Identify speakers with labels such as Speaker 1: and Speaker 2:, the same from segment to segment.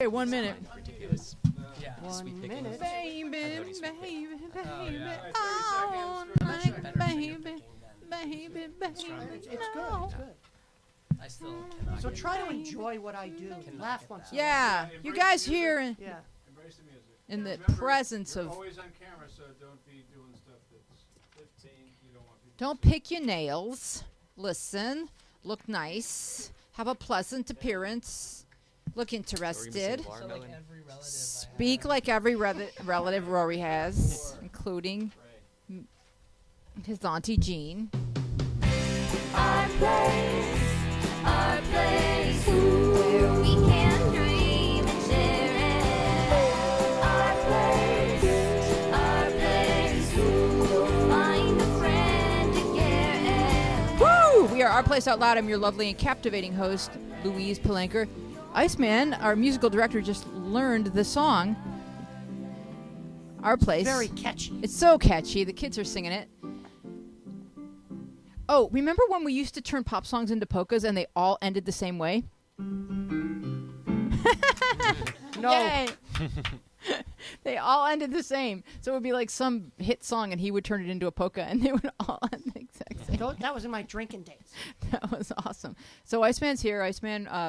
Speaker 1: Okay, 1 minute.
Speaker 2: Ridiculous.
Speaker 3: Yeah.
Speaker 4: 1 minute.
Speaker 1: Baby, baby, baby,
Speaker 3: yeah.
Speaker 1: all night, baby, baby,
Speaker 4: It's good. It's good.
Speaker 3: I still cannot.
Speaker 4: So
Speaker 3: get
Speaker 4: try
Speaker 3: it.
Speaker 4: to enjoy what I do. Laugh once in a while.
Speaker 1: Yeah, you guys here
Speaker 4: Yeah.
Speaker 5: Embrace the music.
Speaker 1: in the
Speaker 5: Remember,
Speaker 1: presence
Speaker 5: you're
Speaker 1: of...
Speaker 5: always on camera, so don't be doing stuff that's 15. You don't want people.
Speaker 1: Don't pick your nails. Listen. Look nice. Have a pleasant appearance. Look interested.
Speaker 3: So like every relative
Speaker 1: Speak like every relative Rory has, including his Auntie Jean.
Speaker 6: Our place, where we can dream and share it. Our place, you'll find a friend to care it.
Speaker 1: Woo! We are Our Place Out Loud. I'm your lovely and captivating host, Louise Palanker. Iceman, our musical director, just learned the song. Our Place.
Speaker 4: Very catchy.
Speaker 1: It's so catchy. The kids are singing it. Oh, remember when we used to turn pop songs into polkas and they all ended the same way?
Speaker 4: No.
Speaker 1: Yay! They all ended the same. So it would be like some hit song and he would turn it into a polka and they would all end the exact same.
Speaker 4: That was in my drinking days.
Speaker 1: That was awesome. So Iceman's here.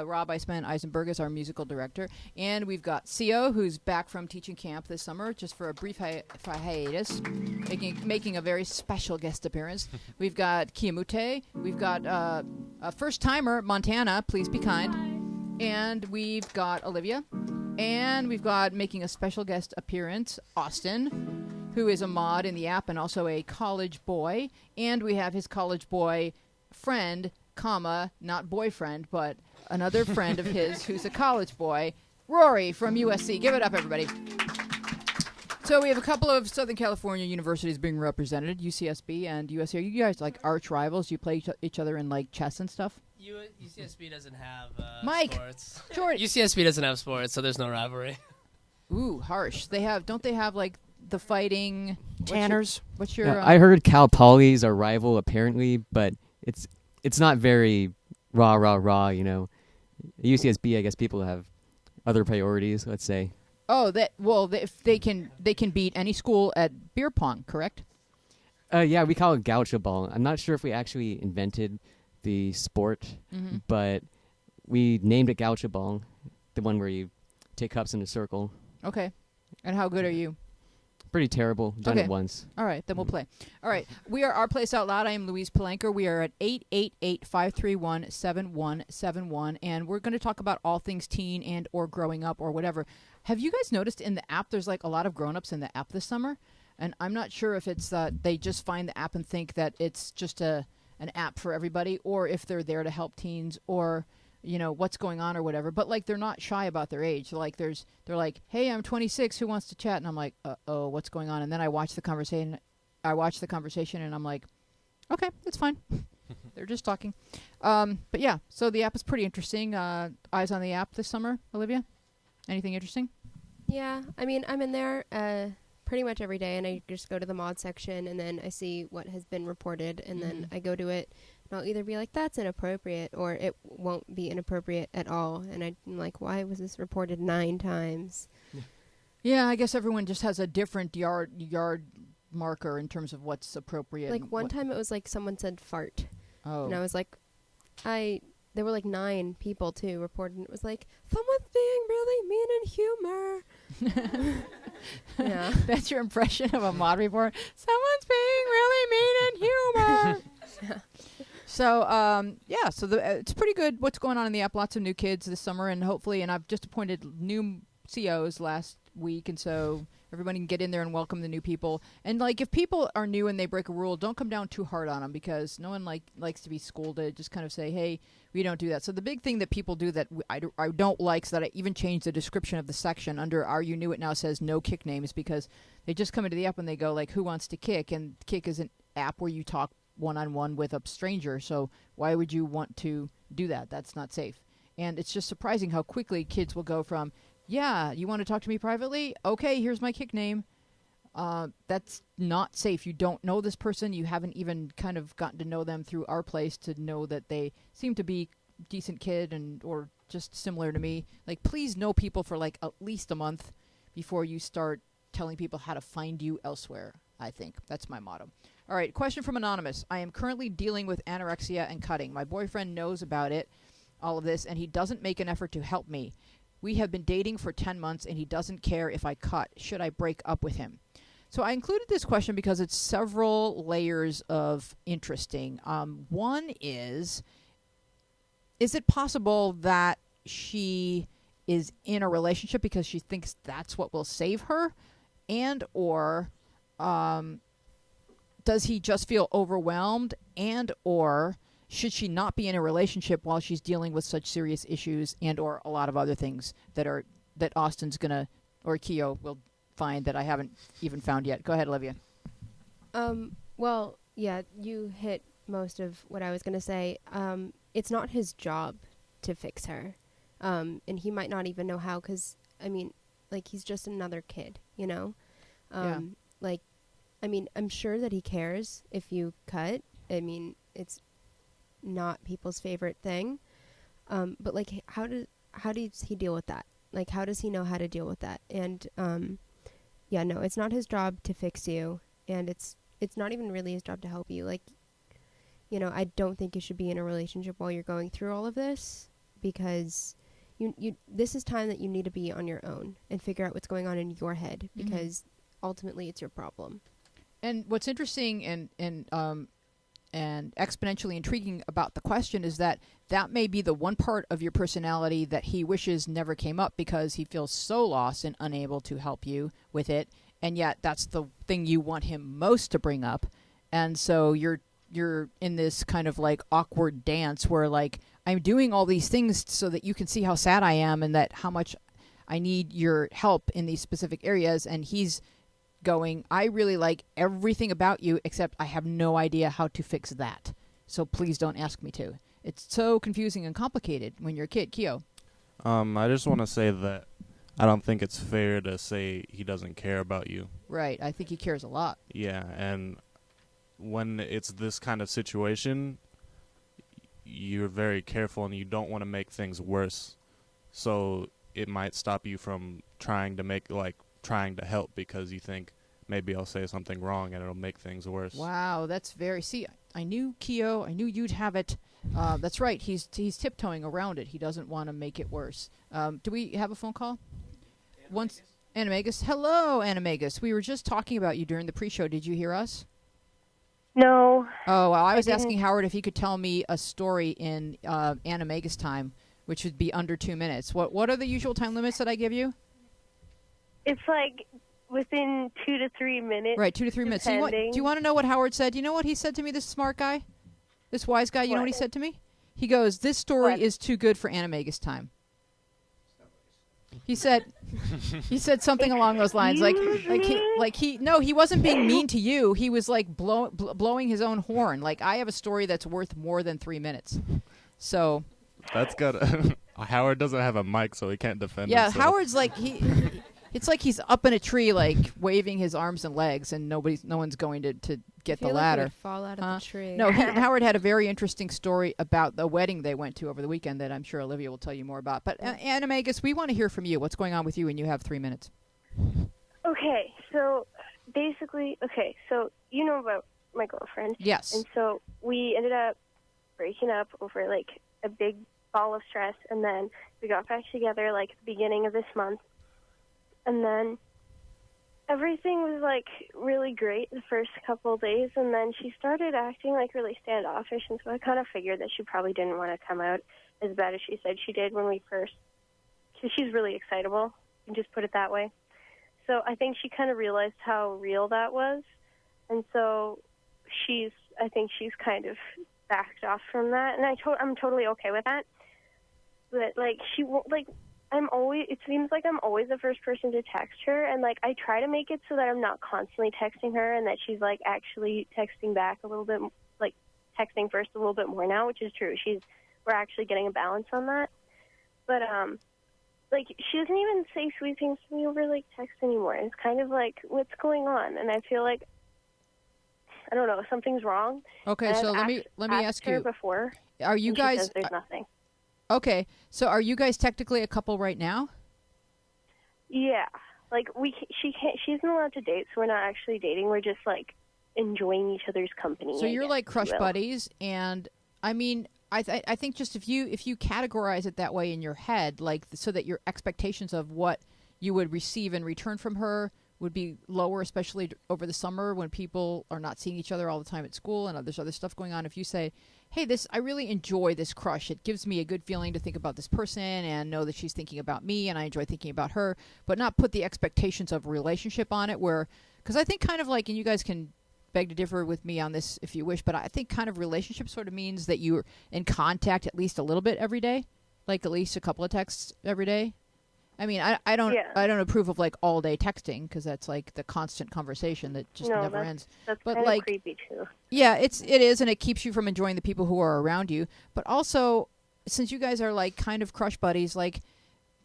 Speaker 1: Rob Iceman Eisenberg is our musical director. And we've got Co, who's back from teaching camp this summer, just for a brief hiatus, making a very special guest appearance. We've got Kiamute. We've got a first-timer, Montana, please be kind. And we've got Olivia. And we've got, making a special guest appearance, Austin, who is a mod in the app and also a college boy. And we have his college boy friend, not boyfriend, but another friend of his who's a college boy, Rory from USC. Give it up, everybody. So we have a couple of Southern California universities being represented, UCSB and USC. Are you guys like arch rivals? Do you play each other in like chess and stuff?
Speaker 3: UCSB doesn't have
Speaker 1: Mike,
Speaker 3: sports.
Speaker 1: Jordan.
Speaker 3: UCSB doesn't have sports, so there's no rivalry.
Speaker 1: Ooh, harsh. Don't they have like the fighting
Speaker 4: Tanners.
Speaker 1: What's your?
Speaker 2: Yeah, I heard Cal Poly's our rival apparently, but it's not very rah. You know, UCSB. I guess people have other priorities. Let's say.
Speaker 1: Oh, if they can beat any school at beer pong, correct?
Speaker 2: Yeah, we call it gaucho ball. I'm not sure if we actually invented the sport, but we named it gaucho ball, the one where you take cups in a circle.
Speaker 1: Okay. And how good are you?
Speaker 2: Pretty terrible. Done it once.
Speaker 1: All right, then we'll play. All right, we are Our Place Out Loud. I am Louise Palanker. We are at 888-531-7171, and we're going to talk about all things teen and or growing up or whatever. Have you guys noticed in the app there's like a lot of grown-ups in the app this summer? And I'm not sure if it's they just find the app and think that it's just an app for everybody, or if they're there to help teens, or you know what's going on or whatever. But like they're not shy about their age. Like they're like, hey, I'm 26. Who wants to chat? And I'm like, oh, what's going on? And then I watch the conversation. And I'm like, okay, it's fine. They're just talking. But yeah, so the app is pretty interesting. Eyes on the app this summer, Olivia. Anything interesting?
Speaker 7: Yeah, I mean, I'm in there pretty much every day, and I just go to the mod section, and then I see what has been reported, and then I go to it, and I'll either be like, that's inappropriate, or it won't be inappropriate at all, and I'm like, why was this reported 9 times?
Speaker 1: Yeah, I guess everyone just has a different yard marker in terms of what's appropriate.
Speaker 7: Like one time it was like someone said fart, and I was like, there were like 9 people too reported, and it was like, someone's being really mean and humor. Yeah.
Speaker 1: That's your impression of a mod report? Someone's being really mean and humor.
Speaker 7: Yeah.
Speaker 1: So, it's pretty good what's going on in the app. Lots of new kids this summer, and hopefully, and I've just appointed new COs last week, and so everybody can get in there and welcome the new people. And like, if people are new and they break a rule, don't come down too hard on them, because no one likes to be scolded. Just kind of say, hey, we don't do that. So the big thing that people do that I don't like, so that I even changed the description of the section under Are You New? It now says no kick names, because they just come into the app and they go like, who wants to kick? And kick is an app where you talk one-on-one with a stranger. So why would you want to do that? That's not safe. And it's just surprising how quickly kids will go from, yeah, you want to talk to me privately? Okay, here's my kick name. That's not safe. You don't know this person. You haven't even kind of gotten to know them through Our Place to know that they seem to be decent kid and or just similar to me, like please know people for like at least a month before you start telling people how to find you elsewhere. I think that's my motto. All right, question from Anonymous. I am currently dealing with anorexia and cutting. My boyfriend knows about it, all of this, and he doesn't make an effort to help me. We have been dating for 10 months, and he doesn't care if I cut. Should I break up with him? So I included this question because it's several layers of interesting. One is it possible that she is in a relationship because she thinks that's what will save her? And or does he just feel overwhelmed? And or should she not be in a relationship while she's dealing with such serious issues and or a lot of other things that Austin's gonna or Keo will find that I haven't even found yet? Go ahead, Olivia.
Speaker 7: Well, yeah, you hit most of what I was going to say. It's not his job to fix her. And he might not even know how because, I mean, like, he's just another kid, you know?
Speaker 1: Yeah.
Speaker 7: Like, I mean, I'm sure that he cares if you cut. I mean, it's not people's favorite thing. But, like, how does he deal with that? Like, how does he know how to deal with that? And, yeah, no, it's not his job to fix you. And it's not even really his job to help you. Like, you know, I don't think you should be in a relationship while you're going through all of this because this is time that you need to be on your own and figure out what's going on in your head because ultimately it's your problem.
Speaker 1: And what's interesting and exponentially intriguing about the question is that may be the one part of your personality that he wishes never came up because he feels so lost and unable to help you with it, and yet that's the thing you want him most to bring up. And so you're in this kind of like awkward dance where like I'm doing all these things so that you can see how sad I am and that how much I need your help in these specific areas, and he's going, I really like everything about you except I have no idea how to fix that. So please don't ask me to. It's so confusing and complicated when you're a kid. Keo.
Speaker 8: I just want to say that I don't think it's fair to say he doesn't care about you.
Speaker 1: Right. I think he cares a lot.
Speaker 8: Yeah, and when it's this kind of situation, you're very careful and you don't want to make things worse. So it might stop you from trying to help because you think maybe I'll say something wrong and it'll make things worse.
Speaker 1: Wow, that's very... See, I knew Keo. I knew you'd have it. That's right. He's tiptoeing around it. He doesn't want to make it worse. Do we have a phone call? Animagus. Hello, Animagus. We were just talking about you during the pre-show. Did you hear us?
Speaker 9: No.
Speaker 1: Oh, well, I was asking Howard if he could tell me a story in Animagus time, which would be under 2 minutes. What are the usual time limits that I give you?
Speaker 9: It's like within 2 to 3 minutes.
Speaker 1: Right, 2 to 3 minutes. Do you want to know what Howard said? Do you know what he said to me, this smart guy? This wise guy, you know what he said to me? He goes, this story is too good for Animagus time. He said something along those lines. He wasn't being mean to you. He was like blowing his own horn. Like, I have a story that's worth more than 3 minutes. So
Speaker 8: That's good. Howard doesn't have a mic, so he can't defend
Speaker 1: yeah,
Speaker 8: himself.
Speaker 1: Howard's like it's like he's up in a tree, like waving his arms and legs, and no one's going to get the ladder.
Speaker 7: Like fall out of the tree.
Speaker 1: No, Howard had a very interesting story about the wedding they went to over the weekend that I'm sure Olivia will tell you more about. But Animagus, we want to hear from you. What's going on with you? And you have 3 minutes.
Speaker 9: Okay, so basically, so you know about my girlfriend.
Speaker 1: Yes.
Speaker 9: And so we ended up breaking up over like a big ball of stress, and then we got back together like at the beginning of this month. And then everything was, like, really great the first couple of days, and then she started acting, like, really standoffish, and so I kind of figured that she probably didn't want to come out as bad as she said she did when we first, because she's really excitable, you can just put it that way. So I think she kind of realized how real that was, and so I think she's kind of backed off from that, and I'm totally okay with that. But, like, she won't, like, it seems like I'm always the first person to text her, and, like, I try to make it so that I'm not constantly texting her and that she's, like, actually texting back a little bit, like, texting first a little bit more now, which is true. We're actually getting a balance on that. But, like, she doesn't even say sweet things to me over, like, text anymore. It's kind of like, what's going on? And I feel like, I don't know, something's wrong.
Speaker 1: Okay,
Speaker 9: and
Speaker 1: so
Speaker 9: I've
Speaker 1: let me ask
Speaker 9: her
Speaker 1: you.
Speaker 9: before.
Speaker 1: Are you
Speaker 9: and she
Speaker 1: guys
Speaker 9: says there's nothing.
Speaker 1: Okay, so are you guys technically a couple right now?
Speaker 9: Yeah, like she's not allowed to date, so we're not actually dating. We're just like enjoying each other's company.
Speaker 1: So
Speaker 9: I
Speaker 1: you're
Speaker 9: guess,
Speaker 1: like
Speaker 9: if you
Speaker 1: crush
Speaker 9: will.
Speaker 1: buddies, and I mean, I think just if you categorize it that way in your head, like so that your expectations of what you would receive in return from her would be lower, especially over the summer when people are not seeing each other all the time at school and there's other stuff going on. If you say, hey, I really enjoy this crush. It gives me a good feeling to think about this person and know that she's thinking about me and I enjoy thinking about her, but not put the expectations of relationship on it because I think kind of like, and you guys can beg to differ with me on this if you wish, but I think kind of relationship sort of means that you're in contact at least a little bit every day, like at least a couple of texts every day. I mean, I don't approve of like all day texting because that's like the constant conversation that just never ends.
Speaker 9: That's
Speaker 1: but
Speaker 9: kind
Speaker 1: like,
Speaker 9: of creepy too.
Speaker 1: Yeah, it is, and it keeps you from enjoying the people who are around you. But also, since you guys are like kind of crush buddies, like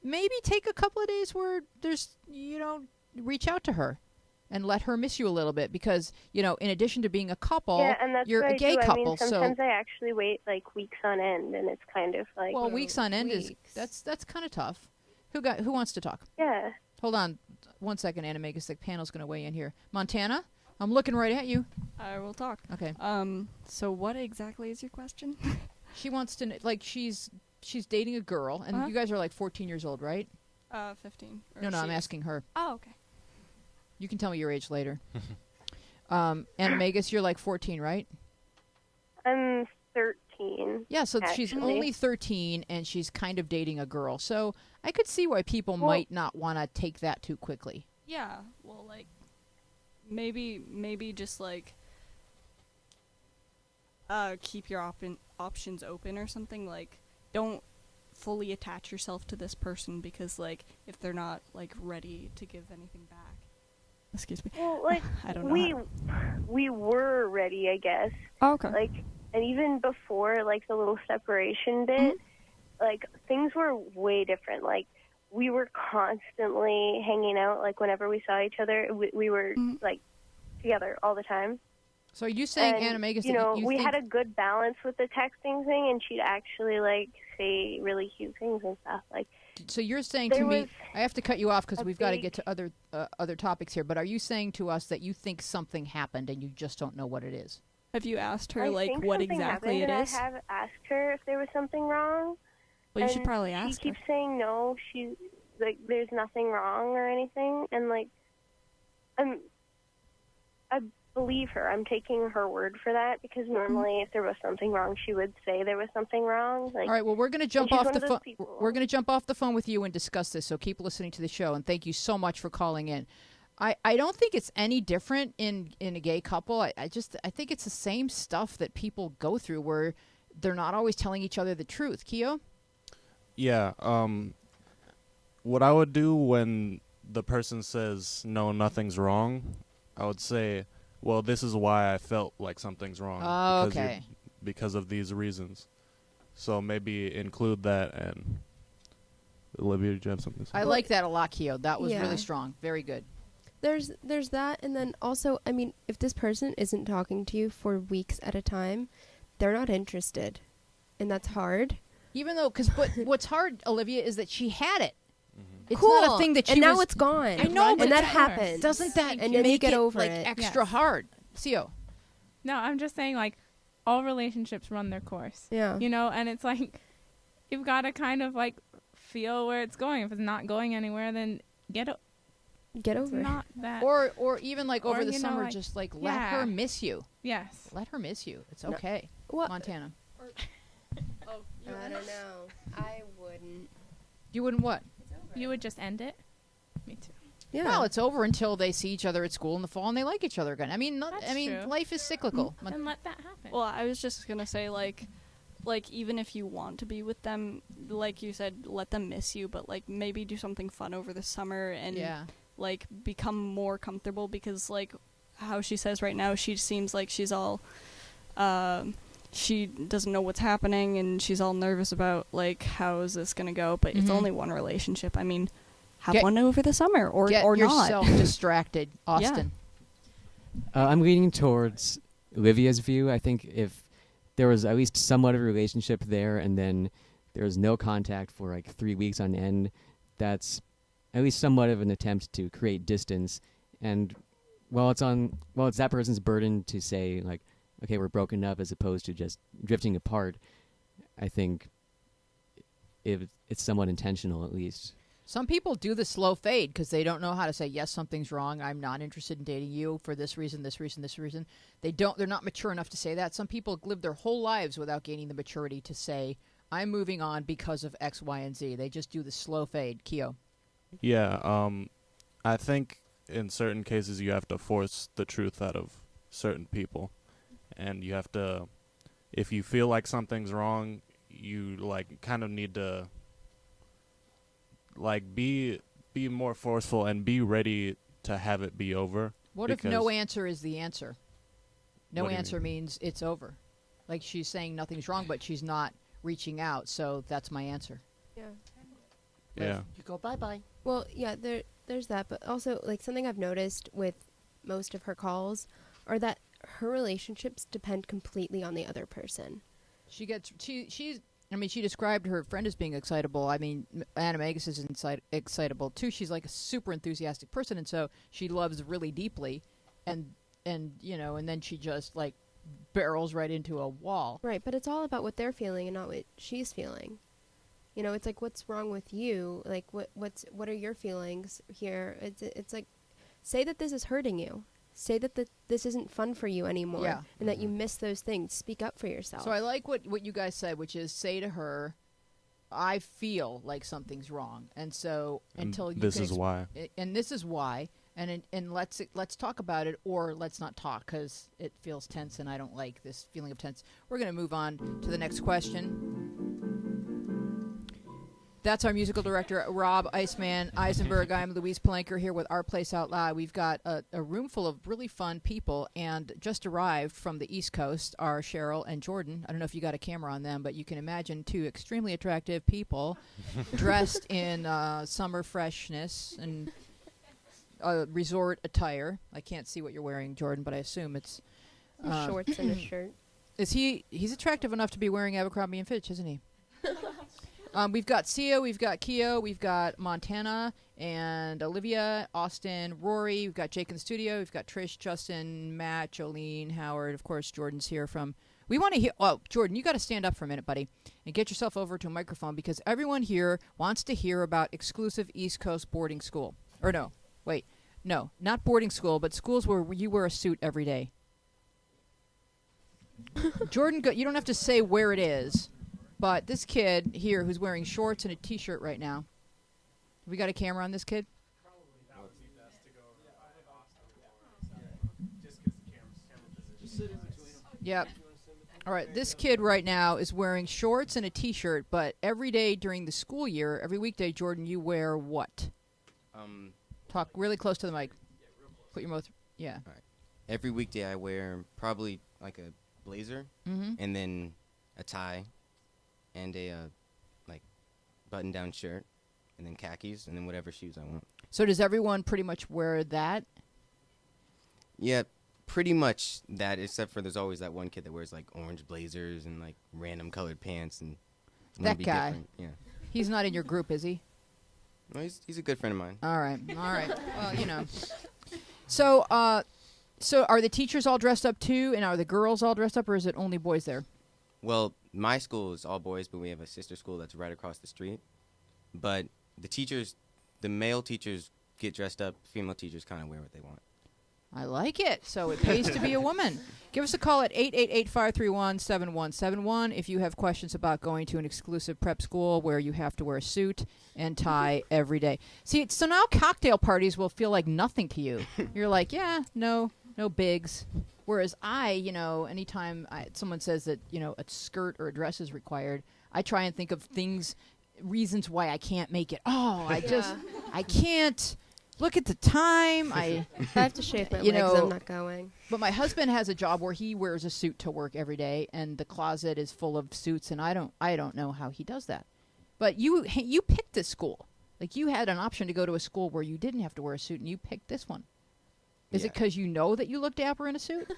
Speaker 1: maybe take a couple of days where there's reach out to her and let her miss you a little bit because in addition to being a couple,
Speaker 9: and that's
Speaker 1: you're
Speaker 9: what
Speaker 1: a gay
Speaker 9: I do.
Speaker 1: couple.
Speaker 9: I mean, sometimes I actually wait like weeks on end, and it's kind of like
Speaker 1: weeks on end is that's kind of tough. Who wants to talk?
Speaker 9: Yeah.
Speaker 1: Hold on 1 second, Animagus. The panel's going to weigh in here. Montana, I'm looking right at you.
Speaker 10: I will talk.
Speaker 1: Okay.
Speaker 10: So what exactly is your question?
Speaker 1: She wants to like she's dating a girl, and you guys are like 14 years old, right?
Speaker 10: 15.
Speaker 1: No, I'm asking her.
Speaker 10: Oh, okay.
Speaker 1: You can tell me your age later. Animagus, you're like 14, right?
Speaker 9: I'm 13.
Speaker 1: Yeah, so
Speaker 9: actually.
Speaker 1: she's only 13, and she's kind of dating a girl. So I could see why people might not want to take that too quickly.
Speaker 10: Yeah, well, like, maybe just, like, keep your options open or something. Like, don't fully attach yourself to this person because, like, if they're not, like, ready to give anything back. Excuse me.
Speaker 9: Well, like,
Speaker 10: I don't know.
Speaker 9: We were ready, I guess.
Speaker 10: Oh, okay.
Speaker 9: Like, and even before, like, the little separation bit, like, things were way different. Like, we were constantly hanging out. Like, whenever we saw each other, we were, like, together all the time.
Speaker 1: So are you saying, Animagus, that you
Speaker 9: we
Speaker 1: think
Speaker 9: had a good balance with the texting thing, and she'd actually, like, say really cute things and stuff. Like,
Speaker 1: so you're saying to me, I have to cut you off because we've got to get to other topics here, but are you saying to us that you think something happened and you just don't know what it is?
Speaker 10: Have you asked her,
Speaker 9: I
Speaker 10: like,
Speaker 9: think
Speaker 10: what
Speaker 9: something
Speaker 10: exactly it
Speaker 9: happened,
Speaker 10: is?
Speaker 9: and I have asked her if there was something wrong.
Speaker 10: Well, you should probably ask
Speaker 9: her. She keeps saying no. She's like, there's nothing wrong or anything, and like, I believe her. I'm taking her word for that because normally, if there was something wrong, she would say there was something wrong. Like,
Speaker 1: all right. Well, we're going to jump
Speaker 9: she's
Speaker 1: off
Speaker 9: one
Speaker 1: the
Speaker 9: of those
Speaker 1: phone.
Speaker 9: people.
Speaker 1: We're going to jump off the phone with you and discuss this. So keep listening to the show, and thank you so much for calling in. I don't think it's any different in a gay couple. I think it's the same stuff that people go through where they're not always telling each other the truth. Keo?
Speaker 8: Yeah. What I would do when the person says, no, nothing's wrong, I would say, well, this is why I felt like something's wrong.
Speaker 1: Oh, okay.
Speaker 8: Because of these reasons. So maybe include that. And Olivia, did you have something to say?
Speaker 1: I like that a lot, Keo. That was really strong. Very good.
Speaker 7: There's that, and then also, I mean, if this person isn't talking to you for weeks at a time, they're not interested, and that's hard.
Speaker 1: Even though, but what's hard, Olivia, is that she had it. It's
Speaker 7: cool.
Speaker 1: not a thing that she
Speaker 7: and now it's gone.
Speaker 1: I know, but
Speaker 7: and that happens.
Speaker 1: Doesn't that
Speaker 7: and then
Speaker 1: make
Speaker 7: you get
Speaker 1: it
Speaker 7: over
Speaker 1: like
Speaker 7: it
Speaker 1: extra hard? Theo.
Speaker 11: No, I'm just saying, like, all relationships run their course.
Speaker 7: Yeah.
Speaker 11: You know, and it's like, you've got to kind of, like, feel where it's going. If it's not going anywhere, then get over it. Not that.
Speaker 1: Or even, like, over the summer,
Speaker 11: like,
Speaker 1: just, like, let her miss you.
Speaker 11: Yes.
Speaker 1: Let her miss you. It's okay.
Speaker 7: What?
Speaker 1: Montana.
Speaker 7: I don't know. I wouldn't.
Speaker 1: You wouldn't what?
Speaker 11: You would just end it? Me too.
Speaker 7: Yeah.
Speaker 1: Well, it's over until they see each other at school in the fall and they like each other again. I mean,
Speaker 11: true.
Speaker 1: Life is cyclical.
Speaker 11: And let that happen.
Speaker 10: Well, I was just gonna say, like even if you want to be with them, like you said, let them miss you, but like maybe do something fun over the summer and like become more comfortable, because like how she says right now, she seems like she's all she doesn't know what's happening and she's all nervous about like how is this gonna go, but it's only one relationship. I mean, have one over the summer or
Speaker 1: get
Speaker 10: not.
Speaker 1: yourself distracted, Austin.
Speaker 2: I'm leaning towards Olivia's view. I think if there was at least somewhat of a relationship there, and then there's no contact for like 3 weeks on end, that's at least somewhat of an attempt to create distance. And it's that person's burden to say like, okay, we're broken up, as opposed to just drifting apart. I think it's somewhat intentional, at least.
Speaker 1: Some people do the slow fade because they don't know how to say, yes, something's wrong. I'm not interested in dating you for this reason, this reason, this reason. They're not mature enough to say that. Some people live their whole lives without gaining the maturity to say, I'm moving on because of X, Y, and Z. They just do the slow fade. Keo.
Speaker 8: Yeah, I think in certain cases you have to force the truth out of certain people. And you have to, if you feel like something's wrong, you like kind of need to like be more forceful and be ready to have it be over.
Speaker 1: What if no answer is the answer? No answer means it's over. Like she's saying nothing's wrong, but she's not reaching out, so that's my answer.
Speaker 7: Yeah.
Speaker 8: Yeah.
Speaker 4: You go bye-bye.
Speaker 7: Well, yeah, there's that, but also like something I've noticed with most of her calls are that her relationships depend completely on the other person.
Speaker 1: She described her friend as being excitable. I mean, Anna Magus is excitable too. She's like a super enthusiastic person, and so she loves really deeply, and then she just like barrels right into a wall.
Speaker 7: Right, but it's all about what they're feeling and not what she's feeling. You know, it's like, what's wrong with you? Like, what are your feelings here? It's like, say that this is hurting you. Say that this isn't fun for you anymore,
Speaker 1: yeah,
Speaker 7: and that you miss those things. Speak up for yourself.
Speaker 1: So I like what you guys said, which is say to her, I feel like something's wrong, and so until you
Speaker 8: this is why,
Speaker 1: and this is why, and let's talk about it, or let's not talk because it feels tense, and I don't like this feeling of tense. We're gonna move on to the next question. That's our musical director, Rob Iceman Eisenberg. I'm Louise Palanker here with Our Place Out Loud. We've got a room full of really fun people, and just arrived from the East Coast are Cheryl and Jordan. I don't know if you got a camera on them, but you can imagine two extremely attractive people dressed in summer freshness and resort attire. I can't see what you're wearing, Jordan, but I assume it's
Speaker 7: shorts and a shirt.
Speaker 1: He's attractive enough to be wearing Abercrombie & Fitch, isn't he? We've got Sia, we've got Keo, we've got Montana and Olivia, Austin, Rory. We've got Jake in the studio. We've got Trish, Justin, Matt, Jolene, Howard. Of course, Jordan's here from... We want to hear... Oh, Jordan, you got to stand up for a minute, buddy, and get yourself over to a microphone because everyone here wants to hear about exclusive East Coast boarding school. Or no, wait. No, not boarding school, but schools where you wear a suit every day. Jordan, you don't have to say where it is. But this kid here who's wearing shorts and a T-shirt right now, we got a camera on this kid?
Speaker 5: Probably that would be best to go over just because the camera position. Just sit in between them.
Speaker 1: Yep. All right, this kid right now is wearing shorts and a T-shirt, but every day during the school year, every weekday, Jordan, you wear what? Talk really close to the mic.
Speaker 5: Yeah, real close.
Speaker 1: Put your mouth... Yeah.
Speaker 12: All right. Every weekday I wear probably like a blazer and then a tie. And a like button-down shirt, and then khakis, and then whatever shoes I want.
Speaker 1: So does everyone pretty much wear that?
Speaker 12: Yeah, pretty much that, except for there's always that one kid that wears like orange blazers and like random colored pants and
Speaker 1: that guy.
Speaker 12: Different. Yeah.
Speaker 1: He's not in your group, is he?
Speaker 12: No, he's a good friend of mine.
Speaker 1: All right. Well, you know. So are the teachers all dressed up too, and are the girls all dressed up, or is it only boys there?
Speaker 12: Well, my school is all boys, but we have a sister school that's right across the street. But the male teachers get dressed up. Female teachers kind of wear what they want.
Speaker 1: I like it. So it pays to be a woman. Give us a call at 888-531-7171 if you have questions about going to an exclusive prep school where you have to wear a suit and tie every day. See, so now cocktail parties will feel like nothing to you. You're like, yeah, no bigs. Whereas anytime someone says that, a skirt or a dress is required, I try and think of reasons why I can't make it. Oh, I can't. Look at the time. I
Speaker 7: have to shave my legs. I'm not going.
Speaker 1: But my husband has a job where he wears a suit to work every day, and the closet is full of suits, and I don't know how he does that. But you picked this school. Like, you had an option to go to a school where you didn't have to wear a suit, and you picked this one. Is it because you know that you look dapper in a suit?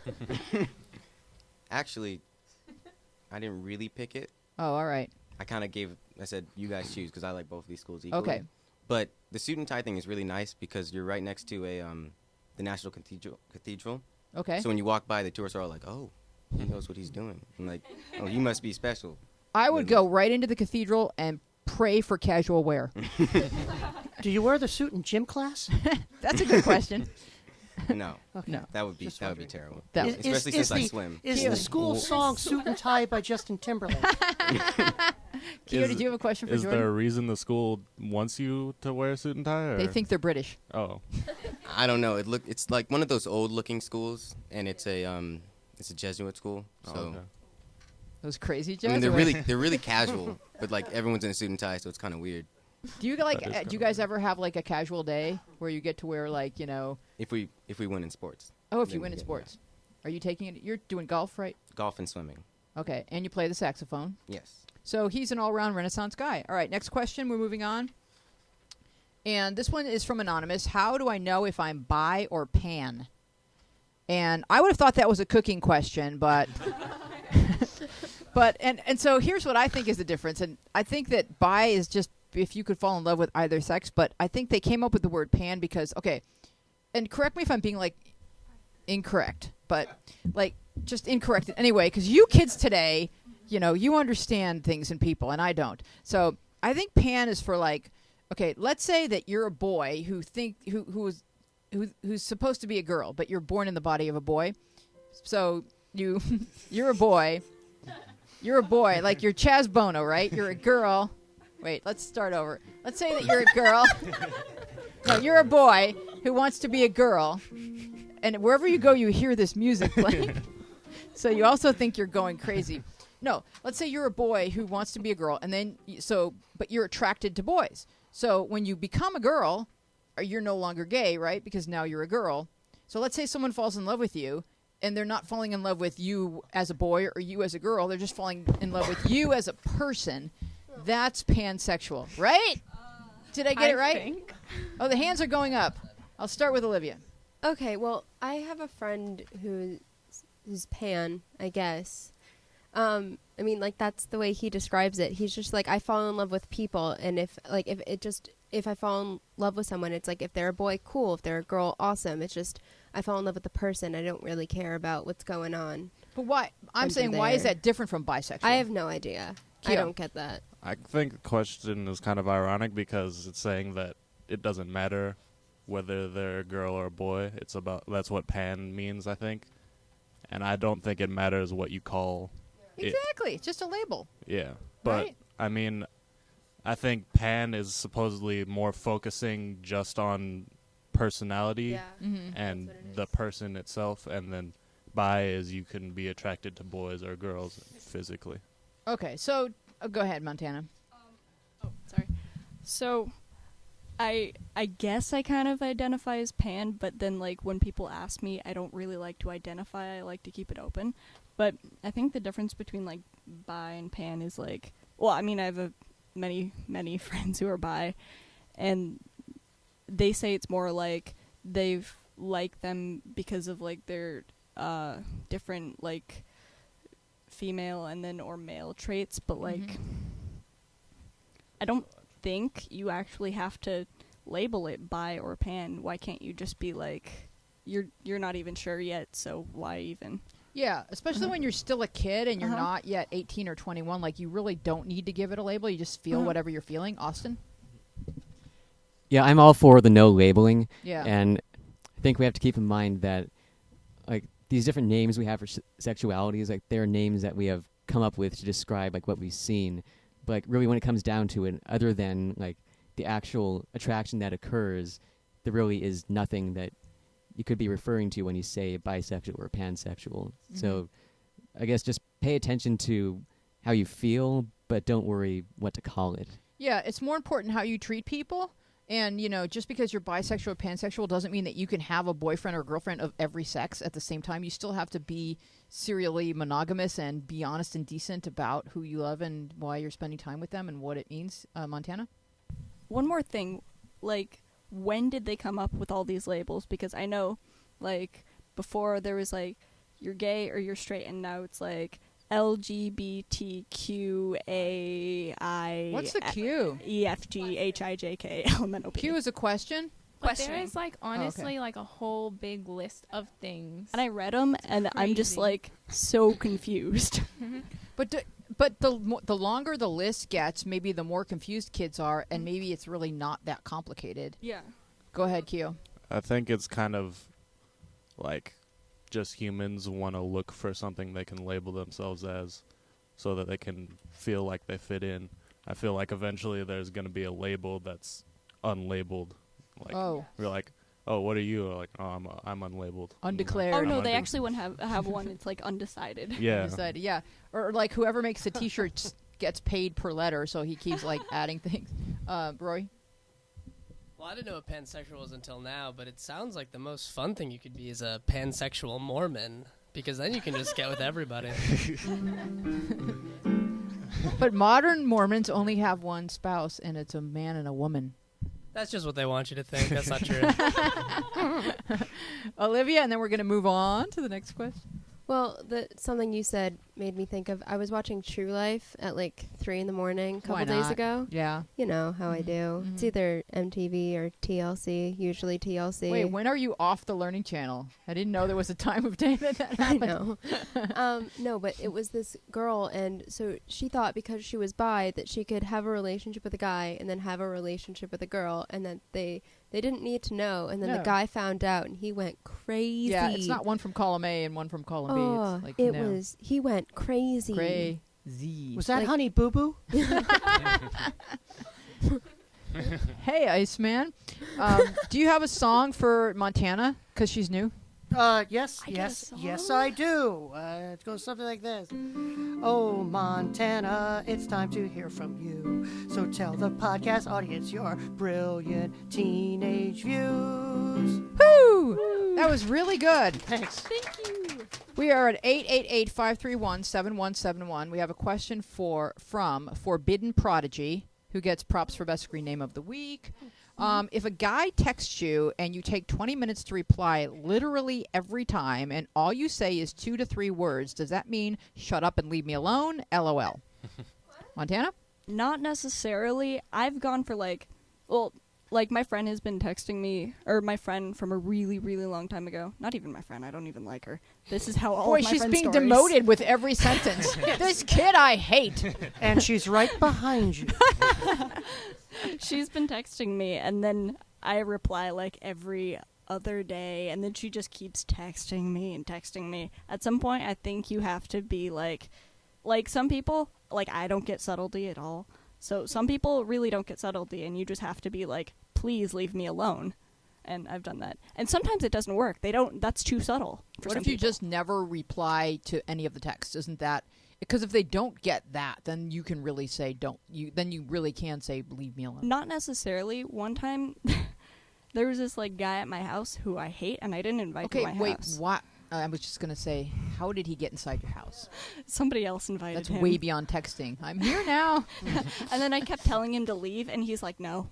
Speaker 12: Actually, I didn't really pick it.
Speaker 1: Oh, all right.
Speaker 12: I kind of gave I said you guys choose because I like both of these schools equally.
Speaker 1: Okay.
Speaker 12: But the suit and tie thing is really nice because you're right next to the National Cathedral.
Speaker 1: Okay.
Speaker 12: So when you walk by, the tourists are all like, "Oh, he knows what he's doing." I'm like, "Oh, he must be special."
Speaker 1: I would go right into the cathedral and pray for casual wear.
Speaker 4: Do you wear the suit in gym class?
Speaker 1: That's a good question.
Speaker 12: No.
Speaker 4: Okay.
Speaker 1: No.
Speaker 12: That would be terrible.
Speaker 4: Is
Speaker 12: Especially since I
Speaker 4: the-
Speaker 12: swim.
Speaker 4: Is the school song "Suit and Tie" by Justin Timberlake?
Speaker 1: Keo, did you have a question for
Speaker 8: Is
Speaker 1: Jordan?
Speaker 8: there a reason the school wants you to wear a suit and tie? Or?
Speaker 1: They think they're British.
Speaker 8: Oh.
Speaker 12: I don't know. It's like one of those old-looking schools, and it's a Jesuit school. So.
Speaker 8: Oh, okay.
Speaker 1: Those crazy
Speaker 12: I
Speaker 1: Jesuits.
Speaker 12: mean, they're really casual, but like everyone's in a suit and tie, so it's kind of weird.
Speaker 1: Do you do you guys ever have like a casual day where you get to wear like
Speaker 12: If we win in sports.
Speaker 1: Oh, if you
Speaker 12: then
Speaker 1: win
Speaker 12: we
Speaker 1: in
Speaker 12: get-
Speaker 1: sports, are you taking it? You're doing golf, right?
Speaker 12: Golf and swimming.
Speaker 1: Okay, and you play the saxophone.
Speaker 12: Yes.
Speaker 1: So he's an all-round Renaissance guy. All right, next question. We're moving on. And this one is from Anonymous. How do I know if I'm bi or pan? And I would have thought that was a cooking question, but and so here's what I think is the difference. And I think that bi is just if you could fall in love with either sex, but I think they came up with the word pan because and correct me if I'm being like incorrect, but like just incorrect anyway, because you kids today, you understand things and people, and I don't. So I think pan is for like, okay, let's say that you're a boy who's supposed to be a girl, but you're born in the body of a boy. So you're a boy. You're a boy, like you're Chaz Bono, right? You're a girl. Wait, let's start over. Let's say that you're a girl. No, you're a boy who wants to be a girl. And wherever you go, you hear this music playing. So you also think you're going crazy. No, let's say you're a boy who wants to be a girl, and then but you're attracted to boys. So when you become a girl, you're no longer gay, right? Because now you're a girl. So let's say someone falls in love with you, and they're not falling in love with you as a boy or you as a girl. They're just falling in love with you as a person. That's pansexual, right? Did I get it right?
Speaker 11: Think.
Speaker 1: Oh, the hands are going up. I'll start with Olivia.
Speaker 7: Okay, well, I have a friend who's pan, I guess. I mean, like, that's the way he describes it. He's just like, I fall in love with people, and if I fall in love with someone, it's like, if they're a boy, cool. If they're a girl, awesome. It's just, I fall in love with the person. I don't really care about what's going on.
Speaker 1: But why? I'm saying, why is that different from bisexual?
Speaker 7: I have no idea. I don't get that.
Speaker 8: I think the question is kind of ironic because it's saying that it doesn't matter whether they're a girl or a boy. That's what pan means, I think. And I don't think it matters what you call
Speaker 1: Exactly. It's just a label.
Speaker 8: Yeah. But,
Speaker 1: right?
Speaker 8: I mean, I think pan is supposedly more focusing just on personality and the person itself. And then bi is you can be attracted to boys or girls physically.
Speaker 1: Okay. So go ahead, Montana.
Speaker 10: Sorry. So I guess I kind of identify as pan, but then like when people ask me, I don't really like to identify. I like to keep it open. But I think the difference between like bi and pan is like, well, I mean, I have many friends who are bi, and they say it's more like they've liked them because of like their different like female and then or male traits, but like I don't think you actually have to label it bi or pan. Why can't you just be like you're not even sure yet, so why even?
Speaker 1: Yeah, especially when you're still a kid and you're not yet 18 or 21. Like, you really don't need to give it a label. You just feel whatever you're feeling. Austin?
Speaker 2: Yeah, I'm all for the no labeling.
Speaker 1: Yeah.
Speaker 2: And I think we have to keep in mind that, like, these different names we have for sexualities, like, they're names that we have come up with to describe, like, what we've seen. But, like, really when it comes down to it, other than, like, the actual attraction that occurs, there really is nothing that you could be referring to when you say bisexual or pansexual. So I guess just pay attention to how you feel, but don't worry what to call it.
Speaker 1: Yeah, it's more important how you treat people. And, just because you're bisexual or pansexual doesn't mean that you can have a boyfriend or girlfriend of every sex at the same time. You still have to be serially monogamous and be honest and decent about who you love and why you're spending time with them and what it means. Montana?
Speaker 10: One more thing, like, when did they come up with all these labels? Because I know, like, before there was, like, you're gay or you're straight, and now it's, like, LGBTQAI.
Speaker 1: What's the Q?
Speaker 10: EFGHIJK
Speaker 1: Q is a question.
Speaker 11: But there is like honestly like a whole big list of things.
Speaker 10: And I read them, and I'm just like so confused.
Speaker 1: But the longer the list gets, maybe the more confused kids are, and maybe it's really not that complicated.
Speaker 10: Yeah.
Speaker 1: Go ahead, Keo.
Speaker 8: I think it's kind of like just humans want to look for something they can label themselves as so that they can feel like they fit in. I feel like eventually there's going to be a label that's unlabeled. Like, we're like, oh, what are you? Or like, oh, I'm unlabeled.
Speaker 1: Undeclared.
Speaker 10: Oh, no, they actually wouldn't have one. It's like undecided.
Speaker 8: Yeah.
Speaker 1: Undecided, yeah. Or like whoever makes the T-shirts gets paid per letter, so he keeps like adding things. Roy?
Speaker 3: Well, I didn't know what pansexual was until now, but it sounds like the most fun thing you could be is a pansexual Mormon, because then you can just get with everybody.
Speaker 1: But modern Mormons only have one spouse, and it's a man and a woman.
Speaker 3: That's just what they want you to think. That's not true.
Speaker 1: Olivia, and then we're going to move on to the next question.
Speaker 7: Well, something you said made me think of. I was watching True Life at like 3 a.m. a couple days ago.
Speaker 1: Yeah.
Speaker 7: You know how I do. It's either MTV or TLC, usually TLC.
Speaker 1: Wait, when are you off the Learning Channel? I didn't know there was a time of day that happened.
Speaker 7: I know. No, but it was this girl, and so she thought because she was bi that she could have a relationship with a guy and then have a relationship with a girl, and that they didn't need to know. And then the guy found out, and he went crazy.
Speaker 1: Yeah, it's not one from column A and one from column B. It's like,
Speaker 7: he went crazy.
Speaker 1: Crazy.
Speaker 4: Was that Honey Boo Boo?
Speaker 1: Hey, Iceman. Do you have a song for Montana? Because she's new.
Speaker 4: Yes, I do. It goes something like this. Oh, Montana, it's time to hear from you. So tell the podcast audience your brilliant teenage views.
Speaker 1: Woo! That was really good.
Speaker 4: Thanks.
Speaker 10: Thank you.
Speaker 1: We are at 888-531-7171. We have a question from Forbidden Prodigy, who gets props for best screen name of the week. If a guy texts you and you take 20 minutes to reply literally every time and all you say is 2 to 3 words, does that mean shut up and leave me alone? LOL. Montana?
Speaker 10: Not necessarily. I've gone for like my friend has been texting me, or my friend from a really, really long time ago. Not even my friend. I don't even like her. This is how all of my
Speaker 1: she's
Speaker 10: friends'
Speaker 1: being
Speaker 10: stories.
Speaker 1: demoted with every sentence. This kid I hate.
Speaker 4: And she's right behind you.
Speaker 10: She's been texting me, and then I reply like every other day, and then she just keeps texting me and texting me. At some point, I think you have to be like some people, like I don't get subtlety at all. So some people really don't get subtlety, and you just have to be like, please leave me alone. And I've done that. And sometimes it doesn't work. That's too subtle.
Speaker 1: What if you just never reply to any of the texts? Isn't that... Because if they don't get that, then you can really say then you really can say leave me alone.
Speaker 10: Not necessarily. One time, there was this like guy at my house who I hate, and I didn't invite to my house.
Speaker 1: What? I was just gonna say, how did he get inside your house?
Speaker 10: Somebody else invited him.
Speaker 1: That's way beyond texting. I'm here now.
Speaker 10: And then I kept telling him to leave, and he's like, no.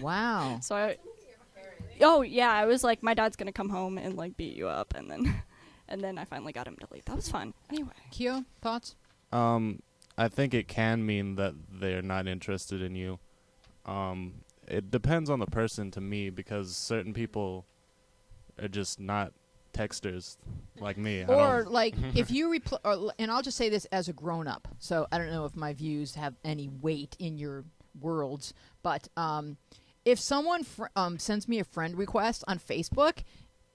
Speaker 1: Wow.
Speaker 10: So I was like, my dad's gonna come home and like beat you up, and then I finally got him to leave. That was fun. Anyway.
Speaker 1: Keo, thoughts?
Speaker 8: I think it can mean that they're not interested in you. It depends on the person to me, because certain people are just not texters like me.
Speaker 1: Or like if you reply, and I'll just say this as a grown-up, so I don't know if my views have any weight in your worlds, but if someone sends me a friend request on Facebook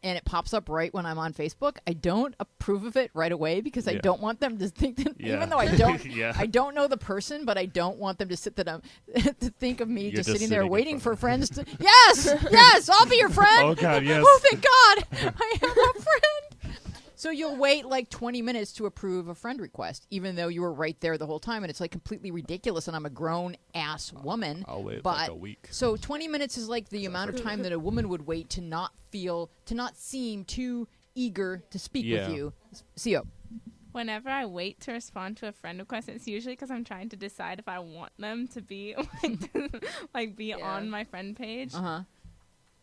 Speaker 1: and it pops up right when I'm on Facebook, I don't approve of it right away, because I don't want them to think that, even though I don't, I don't know the person, but I don't want them to to think of me just sitting there waiting for friends to. Yes, I'll be your friend.
Speaker 8: Oh God, yes.
Speaker 1: Oh, thank God, I am a friend. So you'll wait like 20 minutes to approve a friend request, even though you were right there the whole time, and it's like completely ridiculous, and I'm a grown-ass woman.
Speaker 8: I'll wait
Speaker 1: but,
Speaker 8: like a week.
Speaker 1: So 20 minutes is like the amount of time that a woman would wait to not seem too eager to speak with you. CO.
Speaker 11: Whenever I wait to respond to a friend request, it's usually because I'm trying to decide if I want them to be on my friend page.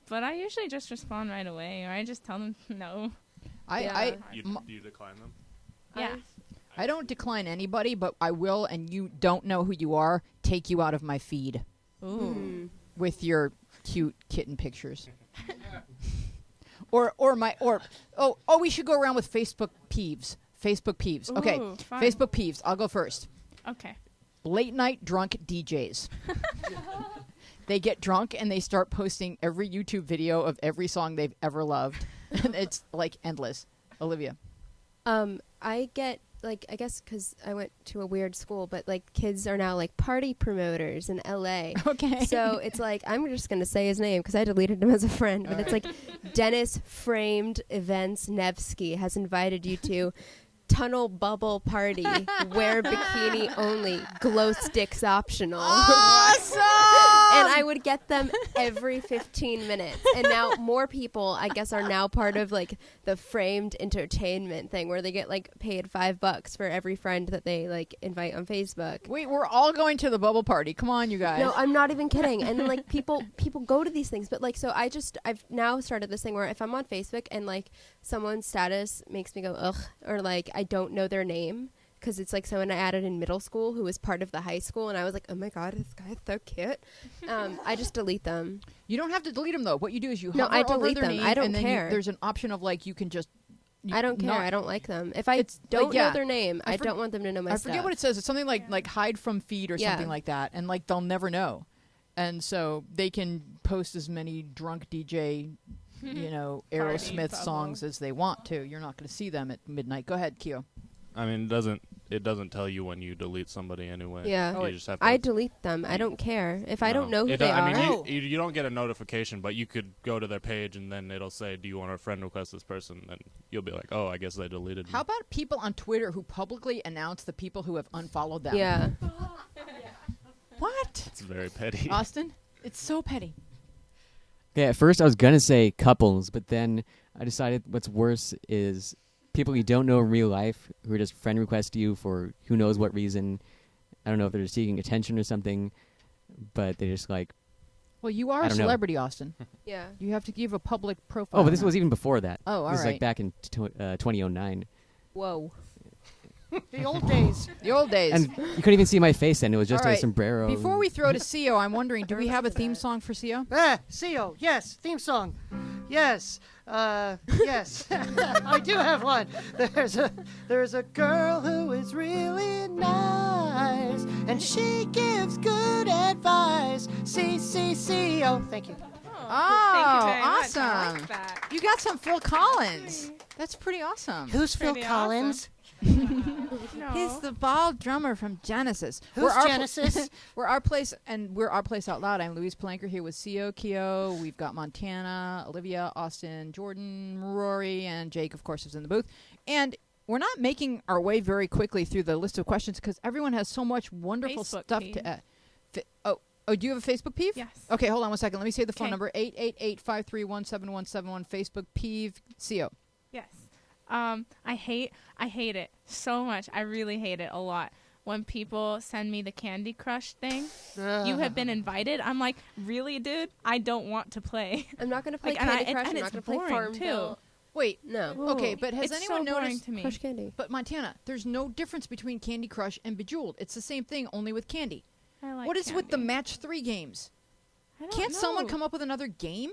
Speaker 11: But I usually just respond right away, or I just tell them no.
Speaker 8: Do you decline them?
Speaker 11: Yeah.
Speaker 1: I don't decline anybody, but I will, and you don't know who you are, take you out of my feed.
Speaker 10: Ooh.
Speaker 1: With your cute kitten pictures. We should go around with Facebook peeves. Facebook peeves. Okay.
Speaker 11: Ooh, fun.
Speaker 1: Facebook peeves. I'll go first.
Speaker 11: Okay.
Speaker 1: Late night drunk DJs. They get drunk and they start posting every YouTube video of every song they've ever loved. And it's like endless. Olivia.
Speaker 7: I get I guess because I went to a weird school, but kids are now party promoters in LA.
Speaker 1: Okay.
Speaker 7: So it's I'm just gonna say his name because I deleted him as a friend, but it's Dennis Framed Events Nevsky has invited you to tunnel bubble party, wear bikini only, glow sticks optional.
Speaker 1: Awesome!
Speaker 7: And I would get them every 15 minutes. And now more people, I guess, are now part of the framed entertainment thing where they get paid $5 for every friend that they invite on Facebook.
Speaker 1: Wait, we're all going to the bubble party. Come on, you guys.
Speaker 7: No, I'm not even kidding. And then people go to these things, but so I've now started this thing where if I'm on Facebook and someone's status makes me go ugh, or I don't know their name because it's someone I added in middle school who was part of the high school, and I was oh my god, this guy's so cute. I just delete them.
Speaker 1: You don't have to delete them though. What you do is you
Speaker 7: no,
Speaker 1: hover
Speaker 7: I
Speaker 1: over
Speaker 7: delete
Speaker 1: their
Speaker 7: them.
Speaker 1: name,
Speaker 7: I don't
Speaker 1: and then
Speaker 7: care.
Speaker 1: there's an option of you can just.
Speaker 7: I don't care. I don't like them. If I don't know their name, I don't want them to know my stuff.
Speaker 1: I forget what it says. It's something like hide from feed or something like that, and they'll never know, and so they can post as many drunk DJ. Aerosmith songs as they want to. You're not going to see them at midnight. Go ahead, Kyo.
Speaker 8: I mean, it doesn't tell you when you delete somebody anyway.
Speaker 7: Yeah.
Speaker 8: You just have to
Speaker 7: I delete them. I don't care. If I don't know who they are.
Speaker 8: I mean, you don't get a notification, but you could go to their page and then it'll say, do you want to friend request this person? And you'll be like, oh, I guess they deleted me.
Speaker 1: How about people on Twitter who publicly announce the people who have unfollowed them?
Speaker 7: Yeah.
Speaker 1: What?
Speaker 8: It's very petty.
Speaker 1: Austin? It's so petty.
Speaker 2: Yeah, at first I was going to say couples, but then I decided what's worse is people you don't know in real life who just friend request you for who knows what reason. I don't know if they're just seeking attention or something, but they just
Speaker 1: Well, you are a celebrity, Austin.
Speaker 7: Yeah.
Speaker 1: You have to give a public profile.
Speaker 2: Oh, but this was even before that.
Speaker 1: Oh, all right.
Speaker 2: This was back in 2009.
Speaker 7: Whoa.
Speaker 4: The old days.
Speaker 1: The old days.
Speaker 2: And you couldn't even see my face then. It was just a sombrero.
Speaker 1: Before we throw to CO, I'm wondering, do we have a theme song for CO?
Speaker 4: CO, yes, theme song. Yes. Yes. I do have one. There's a girl who is really nice, and she gives good advice. CO. Thank you.
Speaker 1: Oh,
Speaker 11: Thank you very
Speaker 1: awesome.
Speaker 11: much. I like that.
Speaker 1: You got some Phil Collins. That's pretty awesome.
Speaker 4: Who's Phil Collins?
Speaker 11: No.
Speaker 1: He's the bald drummer from Genesis.
Speaker 4: Who's Genesis?
Speaker 1: We're Our Place Out Loud. I'm Louise Palanker here with CO, Kyo. We've got Montana, Olivia, Austin, Jordan, Rory, and Jake, of course, is in the booth. And we're not making our way very quickly through the list of questions because everyone has so much wonderful
Speaker 10: Facebook
Speaker 1: stuff
Speaker 10: peeve.
Speaker 1: to Oh, do you have a Facebook peeve?
Speaker 11: Yes.
Speaker 1: Okay, hold on 1 second. Let me say the phone
Speaker 11: Okay.
Speaker 1: number, 888-531-7171, Facebook peeve, CO.
Speaker 11: Yes. I hate it so much. I really hate it a lot. When people send me the Candy Crush thing, you have been invited. I'm like, really, dude? I don't want to play.
Speaker 7: I'm not going to play
Speaker 11: and
Speaker 7: Candy Crush.
Speaker 11: and
Speaker 7: I'm
Speaker 11: it's
Speaker 7: not going to play
Speaker 11: boring,
Speaker 7: Farmville.
Speaker 11: too.
Speaker 1: Wait,
Speaker 7: No.
Speaker 1: okay, but has
Speaker 11: It's
Speaker 1: anyone
Speaker 11: so boring
Speaker 1: noticed
Speaker 11: to me.
Speaker 7: Crush Candy.
Speaker 1: But Montana, there's no difference between Candy Crush and Bejeweled. It's the same thing, only with candy.
Speaker 11: I like
Speaker 1: What is with the
Speaker 11: candy.
Speaker 1: Match 3 games?
Speaker 11: I don't
Speaker 1: Can't someone
Speaker 11: know.
Speaker 1: come up with another game?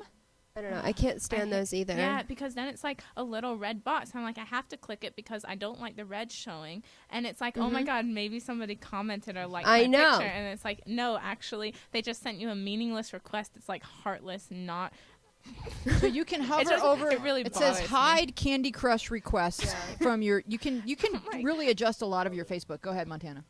Speaker 7: I don't know. I can't stand those either.
Speaker 11: Yeah, because then it's like a little red box. I'm like, I have to click it because I don't like the red showing. And it's like, oh my God, maybe somebody commented or liked
Speaker 7: I
Speaker 11: my
Speaker 7: know.
Speaker 11: picture. And it's like, no, actually, they just sent you a meaningless request. It's like heartless, not.
Speaker 1: So you can hover
Speaker 11: just-
Speaker 1: over.
Speaker 11: it really
Speaker 1: It says
Speaker 11: bothers me.
Speaker 1: hide Candy Crush requests from your. You can really adjust a lot of your Facebook. Go ahead, Montana.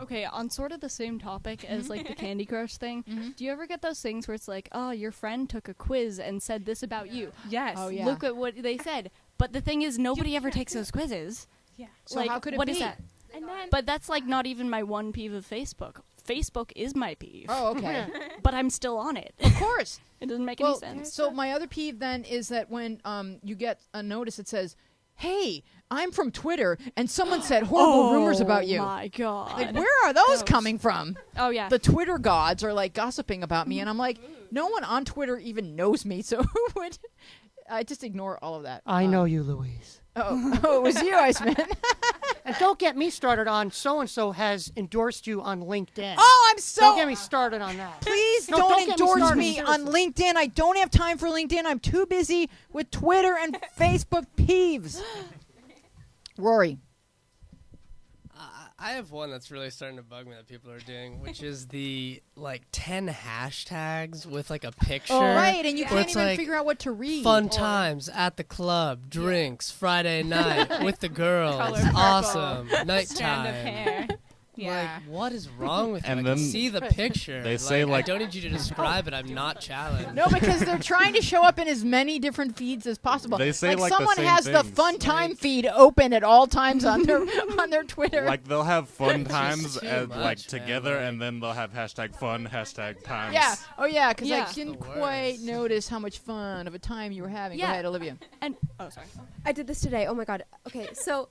Speaker 10: Okay, on sort of the same topic as like the Candy Crush thing,
Speaker 1: Mm-hmm.
Speaker 10: do you ever get those things where it's like, oh, your friend took a quiz and said this about you?
Speaker 11: Yes.
Speaker 1: Oh, yeah.
Speaker 10: Look at what they said. But the thing is, nobody ever takes those quizzes.
Speaker 11: Yeah.
Speaker 1: So
Speaker 10: like,
Speaker 1: how could it
Speaker 10: what
Speaker 1: be?
Speaker 10: is that?
Speaker 11: And then.
Speaker 10: But that's like not even my one peeve of Facebook. Facebook is my peeve.
Speaker 1: Oh, okay.
Speaker 10: But I'm still on it.
Speaker 1: Of course.
Speaker 10: It doesn't make
Speaker 1: Well,
Speaker 10: any sense.
Speaker 1: so my other peeve then is that when you get a notice that says, "Hey, I'm from Twitter, and someone said horrible rumors about you."
Speaker 10: Oh my God.
Speaker 1: Like, where are those coming from?
Speaker 10: Oh yeah.
Speaker 1: The Twitter gods are like gossiping about me, and I'm like, no one on Twitter even knows me, so who would? I just ignore all of that.
Speaker 4: I know you, Louise.
Speaker 1: Oh, it was you, Iceman.
Speaker 4: And don't get me started on so-and-so has endorsed you on LinkedIn.
Speaker 13: Oh, I'm so...
Speaker 4: Don't get me started on that.
Speaker 13: Please
Speaker 4: No,
Speaker 13: don't
Speaker 4: get
Speaker 13: endorse
Speaker 4: started,
Speaker 13: me on
Speaker 4: seriously.
Speaker 13: LinkedIn. I don't have time for LinkedIn. I'm too busy with Twitter and Facebook peeves. Rory.
Speaker 3: I have one that's really starting to bug me that people are doing, which is the 10 hashtags with a picture.
Speaker 1: Oh, right, and you
Speaker 3: where
Speaker 1: can't
Speaker 3: it's
Speaker 1: even figure out what to read.
Speaker 3: Fun
Speaker 1: Or-
Speaker 3: times at the club, drinks, Friday night with the girls,
Speaker 11: Color purple.
Speaker 3: awesome,
Speaker 11: Strand of
Speaker 3: nighttime.
Speaker 11: hair. Yeah.
Speaker 3: What is wrong with you?
Speaker 8: And
Speaker 3: I
Speaker 8: then
Speaker 3: can see the picture.
Speaker 8: they say,
Speaker 3: I
Speaker 8: like-
Speaker 3: don't need you to describe it. I'm not challenged.
Speaker 1: No, because they're trying to show up in as many different feeds as possible.
Speaker 8: They say, the
Speaker 1: someone
Speaker 8: same
Speaker 1: has the
Speaker 8: things.
Speaker 1: fun time feed open at all times on their Twitter.
Speaker 8: Like they'll have fun times
Speaker 3: too
Speaker 8: as,
Speaker 3: much,
Speaker 8: together,
Speaker 3: man.
Speaker 8: and then they'll have hashtag fun, hashtag times.
Speaker 1: Yeah. Oh, yeah, because
Speaker 10: Yeah.
Speaker 1: I didn't
Speaker 3: The
Speaker 1: quite
Speaker 3: worst.
Speaker 1: notice how much fun of a time you were having. Go
Speaker 7: Yeah.
Speaker 1: ahead, Olivia.
Speaker 10: And sorry.
Speaker 7: I did this today. Oh my god. Okay, so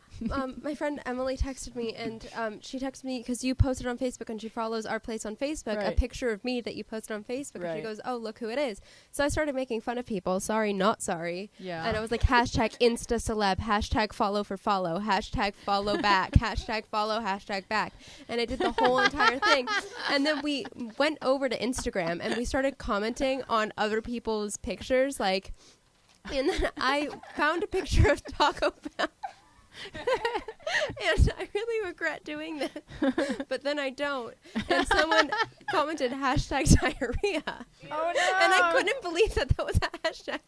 Speaker 7: my friend Emily texted me, and she texted me because you posted on Facebook, and she follows Our Place on Facebook, a
Speaker 1: Right.
Speaker 7: picture of me that you posted on Facebook, and she
Speaker 1: Right.
Speaker 7: goes, "Oh, look who it is." So I started making fun of people. Sorry, not sorry.
Speaker 1: Yeah.
Speaker 7: And I was like, hashtag Insta celeb, hashtag follow for follow, hashtag follow back, hashtag follow, hashtag back. And I did the whole entire thing. And then we went over to Instagram and we started commenting on other people's pictures. And then I found a picture of Taco Bell. And I really regret doing this, but then I don't. And someone commented hashtag diarrhea.
Speaker 1: Oh, no.
Speaker 7: And I couldn't believe that was a hashtag.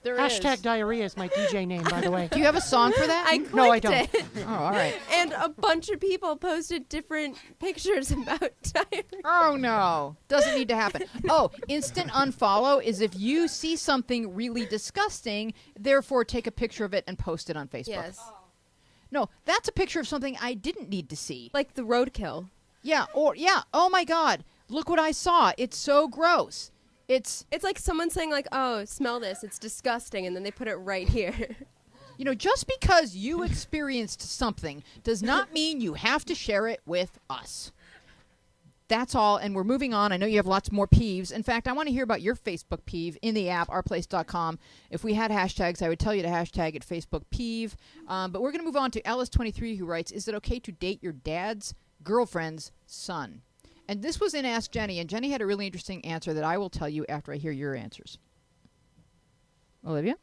Speaker 1: There
Speaker 4: Hashtag
Speaker 1: is.
Speaker 4: diarrhea is my DJ name, by the way.
Speaker 1: Do you have a song for that?
Speaker 7: I clicked
Speaker 4: No, I don't.
Speaker 7: it.
Speaker 1: Oh, all right.
Speaker 7: And a bunch of people posted different pictures about diarrhea.
Speaker 1: Oh, no. Doesn't need to happen. Oh, instant unfollow is if you see something really disgusting, therefore take a picture of it and post it on Facebook.
Speaker 7: Yes.
Speaker 1: No, that's a picture of something I didn't need to see.
Speaker 7: Like the roadkill.
Speaker 1: Yeah, oh my God. Look what I saw. It's so gross. It's
Speaker 7: like someone saying "Oh, smell this. It's disgusting," and then they put it right here.
Speaker 1: just because you experienced something does not mean you have to share it with us. That's all, and we're moving on. I know you have lots more peeves. In fact, I want to hear about your Facebook peeve in the app, ourplace.com. If we had hashtags, I would tell you to hashtag it Facebook peeve. But we're going to move on to Ellis23, who writes, is it okay to date your dad's girlfriend's son? And this was in Ask Jenny, and Jenny had a really interesting answer that I will tell you after I hear your answers. Olivia?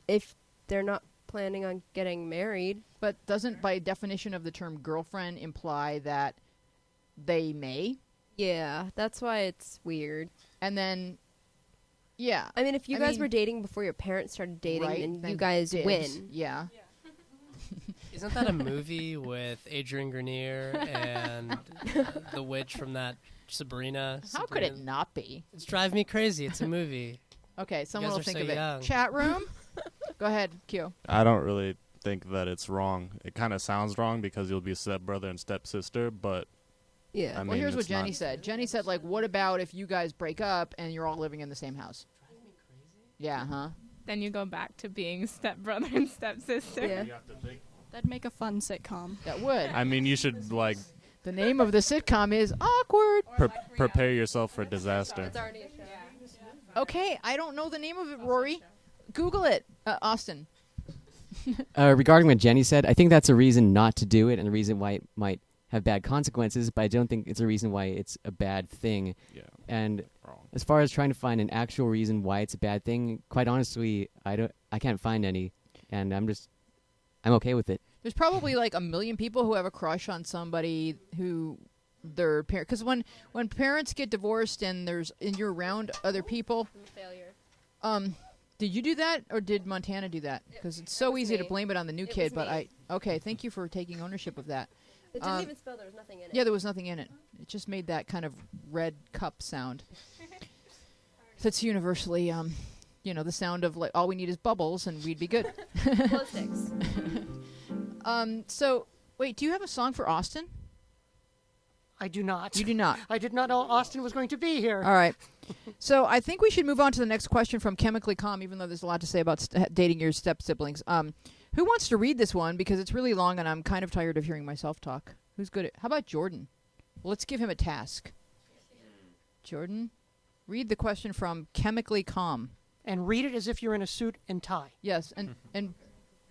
Speaker 7: If they're not planning on getting married.
Speaker 1: But doesn't, by definition of the term girlfriend, imply that they may?
Speaker 7: Yeah, that's why it's weird.
Speaker 1: And then, yeah.
Speaker 7: I mean, if you guys were dating before your parents started dating,
Speaker 1: Right,
Speaker 7: then
Speaker 1: then
Speaker 7: you guys
Speaker 1: dibs.
Speaker 7: win.
Speaker 1: Yeah.
Speaker 3: Isn't that a movie with Adrian Grenier and the witch from that Sabrina?
Speaker 1: How could it not be?
Speaker 3: It's Drive Me Crazy. It's a movie.
Speaker 1: Okay, someone
Speaker 3: guys
Speaker 1: will
Speaker 3: are
Speaker 1: think
Speaker 3: so
Speaker 1: of it.
Speaker 3: young.
Speaker 1: Chat room? Go ahead, Q.
Speaker 8: I don't really think that it's wrong. It kind of sounds wrong because you'll be stepbrother and stepsister, but
Speaker 7: yeah.
Speaker 8: I mean,
Speaker 1: Well, here's what
Speaker 8: it's
Speaker 1: Jenny
Speaker 8: not-
Speaker 1: said. Jenny said, what about if you guys break up and you're all living in the same house? Yeah, huh?
Speaker 11: Then you go back to being stepbrother and stepsister.
Speaker 7: Yeah.
Speaker 10: That'd make a fun sitcom.
Speaker 1: That would.
Speaker 8: I mean, you should
Speaker 1: The name of the sitcom is Awkward.
Speaker 8: prepare yourself for disaster.
Speaker 1: Okay, I don't know the name of it, Rory. Google it, Austin.
Speaker 2: Regarding what Jenny said, I think that's a reason not to do it and a reason why it might have bad consequences, but I don't think it's a reason why it's a bad thing.
Speaker 8: Yeah.
Speaker 2: And
Speaker 8: Wrong.
Speaker 2: as far as trying to find an actual reason why it's a bad thing, quite honestly, I can't find any, and I'm okay with it.
Speaker 1: There's probably a million people who have a crush on somebody who their parent. Because when parents get divorced and you're around other people.
Speaker 7: Failure.
Speaker 1: Did you do that or did Montana do that? Because it's so easy to
Speaker 7: me.
Speaker 1: blame it on the new
Speaker 7: It
Speaker 1: kid.
Speaker 7: was
Speaker 1: But
Speaker 7: me.
Speaker 1: okay, thank you for taking ownership of that.
Speaker 7: It didn't even spill. There was nothing in it.
Speaker 1: Yeah, there was nothing in it. It just made that kind of red cup sound. That's universally, the sound of all we need is bubbles and we'd be good.
Speaker 7: Glow sticks.
Speaker 1: So, wait, do you have a song for Austin?
Speaker 4: I do not.
Speaker 1: You do not.
Speaker 4: I did not know Austin was going to be here.
Speaker 1: All right. So I think we should move on to the next question from Chemically Calm, even though there's a lot to say about dating your step-siblings. Who wants to read this one? Because it's really long and I'm kind of tired of hearing myself talk. Who's good at... How about Jordan? Let's give him a task. Jordan, read the question from Chemically Calm.
Speaker 4: And read it as if you're in a suit and tie.
Speaker 1: Yes, and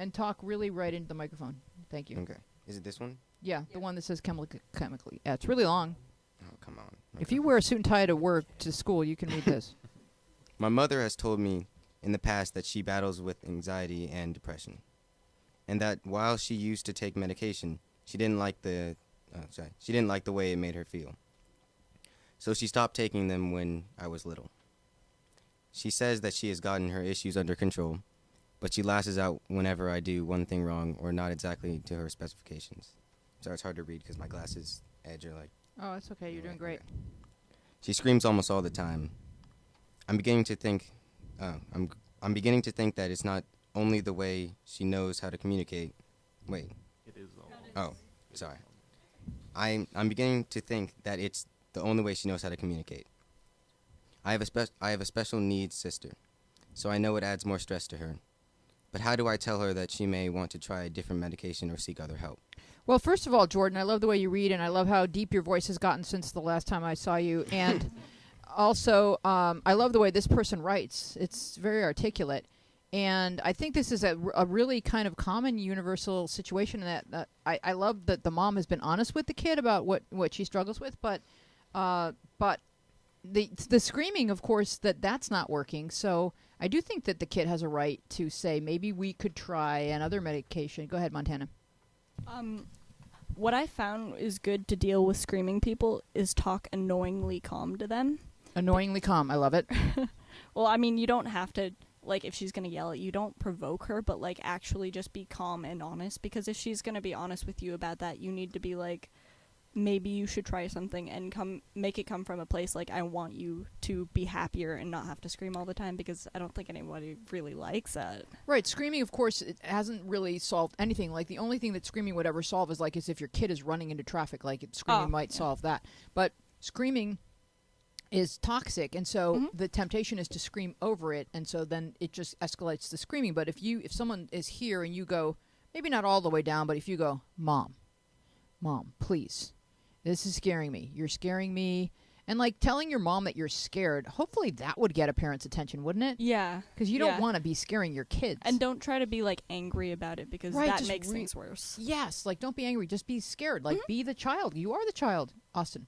Speaker 1: And talk really right into the microphone. Thank you.
Speaker 12: Okay. Is it this one?
Speaker 1: Yeah, the one that says chemically. Yeah, it's really long.
Speaker 12: Oh, come on.
Speaker 1: If you wear a suit and tie to work, to school, you can read this.
Speaker 12: My mother has told me in the past that she battles with anxiety and depression, and that while she used to take medication, she didn't like the way it made her feel. So she stopped taking them when I was little. She says that she has gotten her issues under control, but she lashes out whenever I do one thing wrong or not exactly to her specifications. Sorry, it's hard to read because my glasses edge are like...
Speaker 1: Oh, it's okay. You're doing great.
Speaker 12: Okay. She screams almost all the time. I'm beginning to think that it's not only the way she knows how to communicate. Wait.
Speaker 8: It is.
Speaker 12: Oh, sorry. I'm beginning to think that it's the only way she knows how to communicate. I have a special needs sister, so I know it adds more stress to her. But how do I tell her that she may want to try a different medication or seek other help?
Speaker 1: Well, first of all, Jordan, I love the way you read, and I love how deep your voice has gotten since the last time I saw you. And also, I love the way this person writes. It's very articulate. And I think this is a really kind of common universal situation that I love that the mom has been honest with the kid about what she struggles with, but the screaming, of course, that's not working. So I do think that the kid has a right to say maybe we could try another medication. Go ahead, Montana.
Speaker 10: What I found is good to deal with screaming people is talk annoyingly calm to them.
Speaker 1: Annoyingly calm. I love it.
Speaker 10: Well, I mean, you don't have to, like, if she's going to yell at you, don't provoke her, but, like, actually just be calm and honest, because if she's going to be honest with you about that, you need to be like, maybe you should try something and make it come from a place like, I want you to be happier and not have to scream all the time, because I don't think anybody really likes that.
Speaker 1: Right. Screaming, of course, it hasn't really solved anything. Like, the only thing that screaming would ever solve is, like, if your kid is running into traffic, like, screaming might solve that. But screaming is toxic, and so the temptation is to scream over it, and so then it just escalates the screaming. But if someone is here and you go, maybe not all the way down, but if you go, Mom, please, this is scaring me. You're scaring me. And, like, telling your mom that you're scared, hopefully that would get a parent's attention, wouldn't it?
Speaker 10: Yeah.
Speaker 1: Because you don't want to be scaring your kids.
Speaker 10: And don't try to be, like, angry about it, because that makes things worse.
Speaker 1: Yes, like, don't be angry. Just be scared. Like, be the child. You are the child. Austin.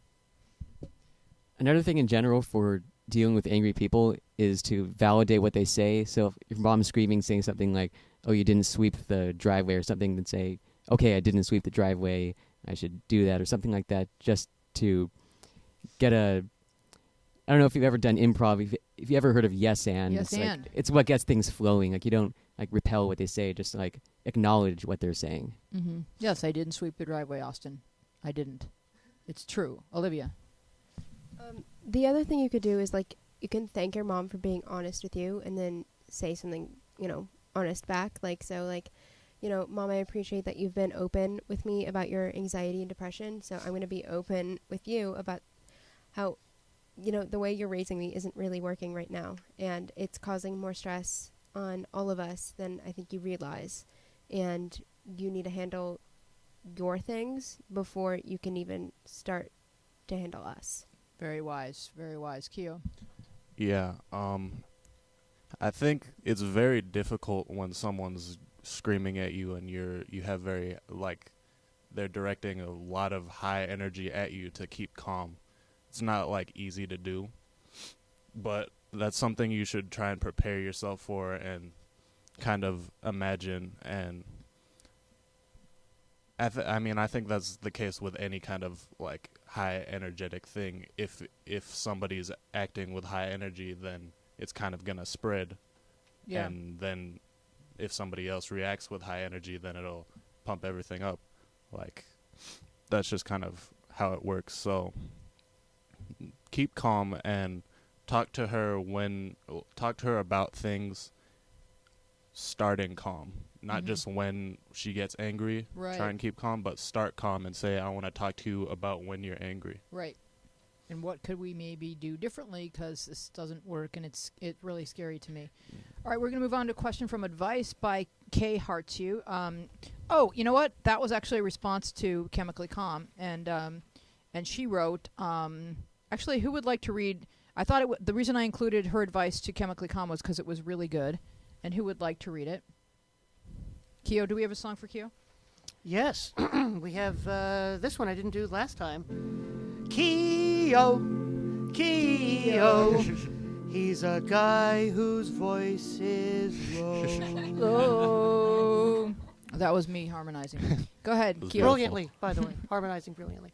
Speaker 2: Another thing in general for dealing with angry people is to validate what they say. So if your mom's screaming, saying something like, oh, you didn't sweep the driveway or something, then say, okay, I didn't sweep the driveway. I should do that or something like that, just to get I don't know if you've ever done improv, if you ever heard of yes and.
Speaker 1: Yes and.
Speaker 2: Like, it's what gets things flowing. Like, you don't, like, repel what they say, just, like, acknowledge what they're saying.
Speaker 1: Mm-hmm. Yes, I didn't sweep the driveway, Austin. I didn't. It's true. Olivia.
Speaker 7: The other thing you could do is, like, you can thank your mom for being honest with you and then say something, honest back. Like, so, like, Mom, I appreciate that you've been open with me about your anxiety and depression. So I'm going to be open with you about how, the way you're raising me isn't really working right now. And it's causing more stress on all of us than I think you realize. And you need to handle your things before you can even start to handle us.
Speaker 1: Very wise. Very wise. Keo?
Speaker 8: Yeah. I think it's very difficult when someone's screaming at you and you have very, like, they're directing a lot of high energy at you to keep calm. It's not, like, easy to do, but that's something you should try and prepare yourself for and kind of imagine. And I think that's the case with any kind of, like, high energetic thing. If somebody's acting with high energy, then it's kind of gonna spread.
Speaker 1: Yeah.
Speaker 8: And then if somebody else reacts with high energy, then it'll pump everything up. Like, that's just kind of how it works. So keep calm and talk to her about things starting calm. Not just when she gets angry, try and keep calm, but start calm and say, I want to talk to you about when you're angry.
Speaker 1: Right. And what could we maybe do differently, because this doesn't work and it's really scary to me. All right, we're going to move on to a question from Advice by Kay Hearts You. Oh, you know what? That was actually a response to Chemically Calm. And she wrote, actually, who would like to read? I thought the reason I included her advice to Chemically Calm was because it was really good. And who would like to read it? Keo, do we have a song for Keo?
Speaker 4: Yes. We have this one I didn't do last time. Keo. He's a guy whose voice is low.
Speaker 1: Oh. That was me harmonizing. Go ahead, Keo.
Speaker 4: Brilliantly, by the way. Harmonizing brilliantly.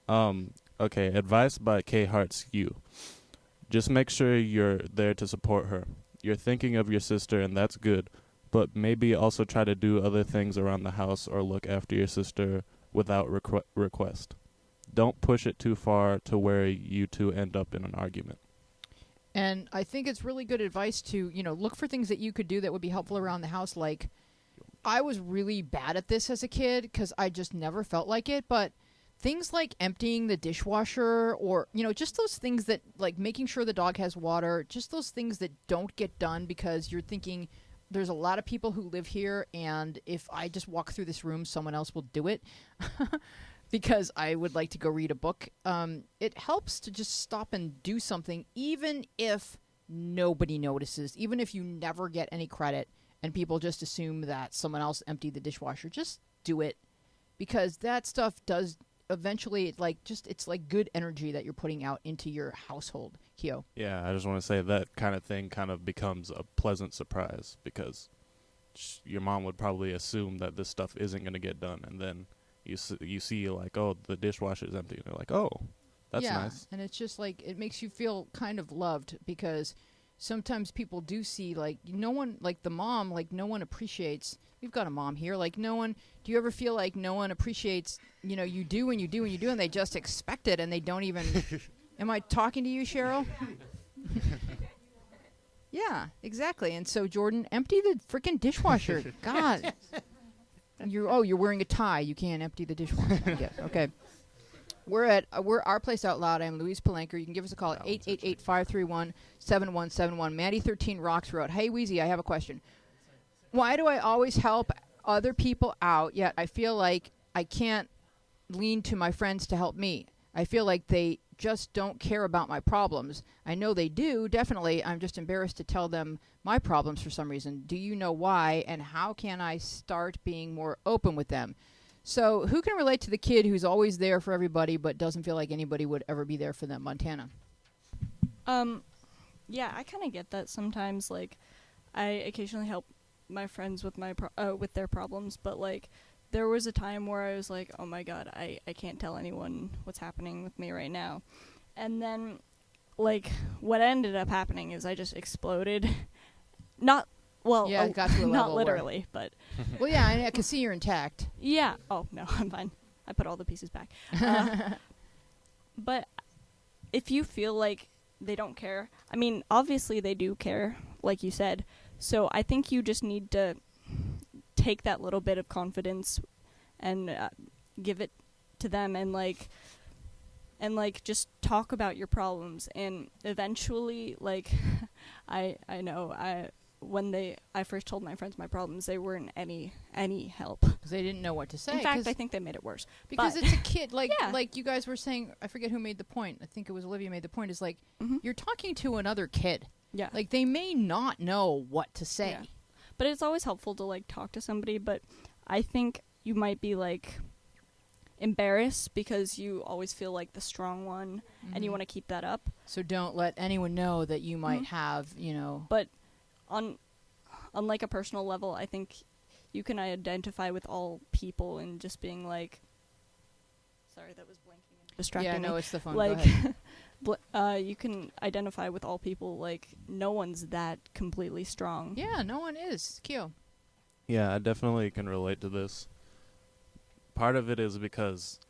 Speaker 8: Okay, advice by K. Hart's You. Just make sure you're there to support her. You're thinking of your sister, and that's good, but maybe also try to do other things around the house or look after your sister without request. Don't push it too far to where you two end up in an argument.
Speaker 1: And I think it's really good advice to, look for things that you could do that would be helpful around the house. Like, I was really bad at this as a kid because I just never felt like it, but things like emptying the dishwasher or, just those things that, like making sure the dog has water, just those things that don't get done because you're thinking there's a lot of people who live here, and if I just walk through this room, someone else will do it because I would like to go read a book. It helps to just stop and do something, even if nobody notices, even if you never get any credit and people just assume that someone else emptied the dishwasher. Just do it, because that stuff does eventually, it's like good energy that you're putting out into your household. Keo.
Speaker 8: Yeah, I just want to say that kind of thing kind of becomes a pleasant surprise, because your mom would probably assume that this stuff isn't going to get done, and then you see like, oh, the dishwasher's empty, and they're like, oh, that's nice.
Speaker 1: And it's just like, it makes you feel kind of loved, because sometimes people do see, like, no one, like the mom, like no one appreciates. We've got a mom here. Like, no one, do you ever feel like no one appreciates, you do and you do and you do, and they just expect it and they don't even, am I talking to you, Cheryl? Yeah, exactly. And so, Jordan, empty the freaking dishwasher. God. You're wearing a tie. You can't empty the dishwasher, I guess. Okay. We're Our Place Out Loud. I'm Louise Palenker. You can give us a call at 888-531-7171. Maddie 13 Rocks Road. Hey, Wheezy, I have a question. Why do I always help other people out, yet I feel like I can't lean to my friends to help me? I feel like they just don't care about my problems. I know they do, definitely. I'm just embarrassed to tell them my problems for some reason. Do you know why, and how can I start being more open with them? So who can relate to the kid who's always there for everybody but doesn't feel like anybody would ever be there for them? Montana.
Speaker 10: Yeah, I kind of get that sometimes. Like, I occasionally help my friends with with their problems, but like there was a time where I was like, oh my god, I can't tell anyone what's happening with me right now. And then like what ended up happening is I just exploded. Not
Speaker 1: it got to a
Speaker 10: not
Speaker 1: level
Speaker 10: literally, but
Speaker 1: well, yeah, I can see you're intact.
Speaker 10: Yeah. Oh no, I'm fine. I put all the pieces back. But if you feel like they don't care, I mean, obviously they do care, like you said. So I think you just need to take that little bit of confidence and give it to them, and just talk about your problems. And eventually, like, I know when I first told my friends my problems, they weren't any help.
Speaker 1: Because they didn't know what to say.
Speaker 10: In fact, I think they made it worse.
Speaker 1: Because it's a kid. Like, like you guys were saying, I forget who made the point. I think it was Olivia made the point, is like, you're talking to another kid.
Speaker 10: Yeah.
Speaker 1: Like, they may not know what to say.
Speaker 10: Yeah. But it's always helpful to, like, talk to somebody. But I think you might be, like, embarrassed because you always feel like the strong one, and you want to keep that up.
Speaker 1: So don't let anyone know that you might have,
Speaker 10: But on like a personal level, I think you can identify with all people and just being like, sorry, that was blinking and distracting me.
Speaker 1: Yeah, no, it's the phone.
Speaker 10: Like,
Speaker 1: go ahead.
Speaker 10: You can identify with all people. Like, no one's that completely strong.
Speaker 1: Yeah, no one is. Keo.
Speaker 8: Yeah, I definitely can relate to this. Part of it is because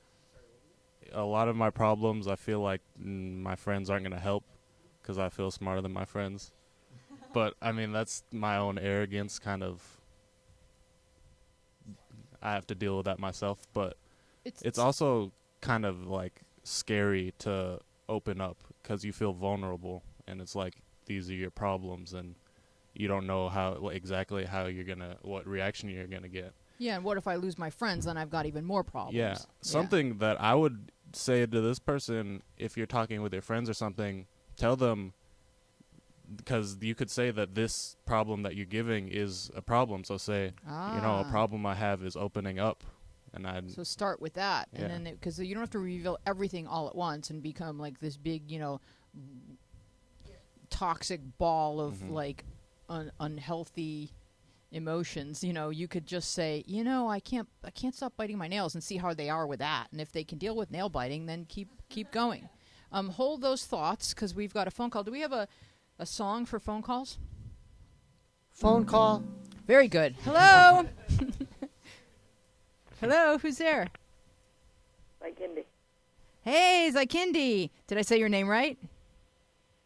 Speaker 8: a lot of my problems, I feel like my friends aren't going to help because I feel smarter than my friends. But, I mean, that's my own arrogance, kind of. I have to deal with that myself. But it's also kind of, like, scary to open up because you feel vulnerable. And it's like, these are your problems, and you don't know exactly what reaction you're going to get.
Speaker 1: Yeah, and what if I lose my friends, then I've got even more problems.
Speaker 8: Yeah, something that I would say to this person, if you're talking with your friends or something, tell them because you could say that this problem that you're giving is a problem. So say, a problem I have is opening up. And
Speaker 1: so start with that,
Speaker 8: yeah.
Speaker 1: and then because you don't have to reveal everything all at once and become like this big, toxic ball of like unhealthy emotions. You could just say, I can't stop biting my nails, and see how they are with that. And if they can deal with nail biting, then keep going. Hold those thoughts, because we've got a phone call. Do we have a song for phone calls?
Speaker 4: Phone call.
Speaker 1: Very good. Hello. Hello, who's there?
Speaker 14: Zykindi.
Speaker 1: Hey, Zykindi. Did I say your name right?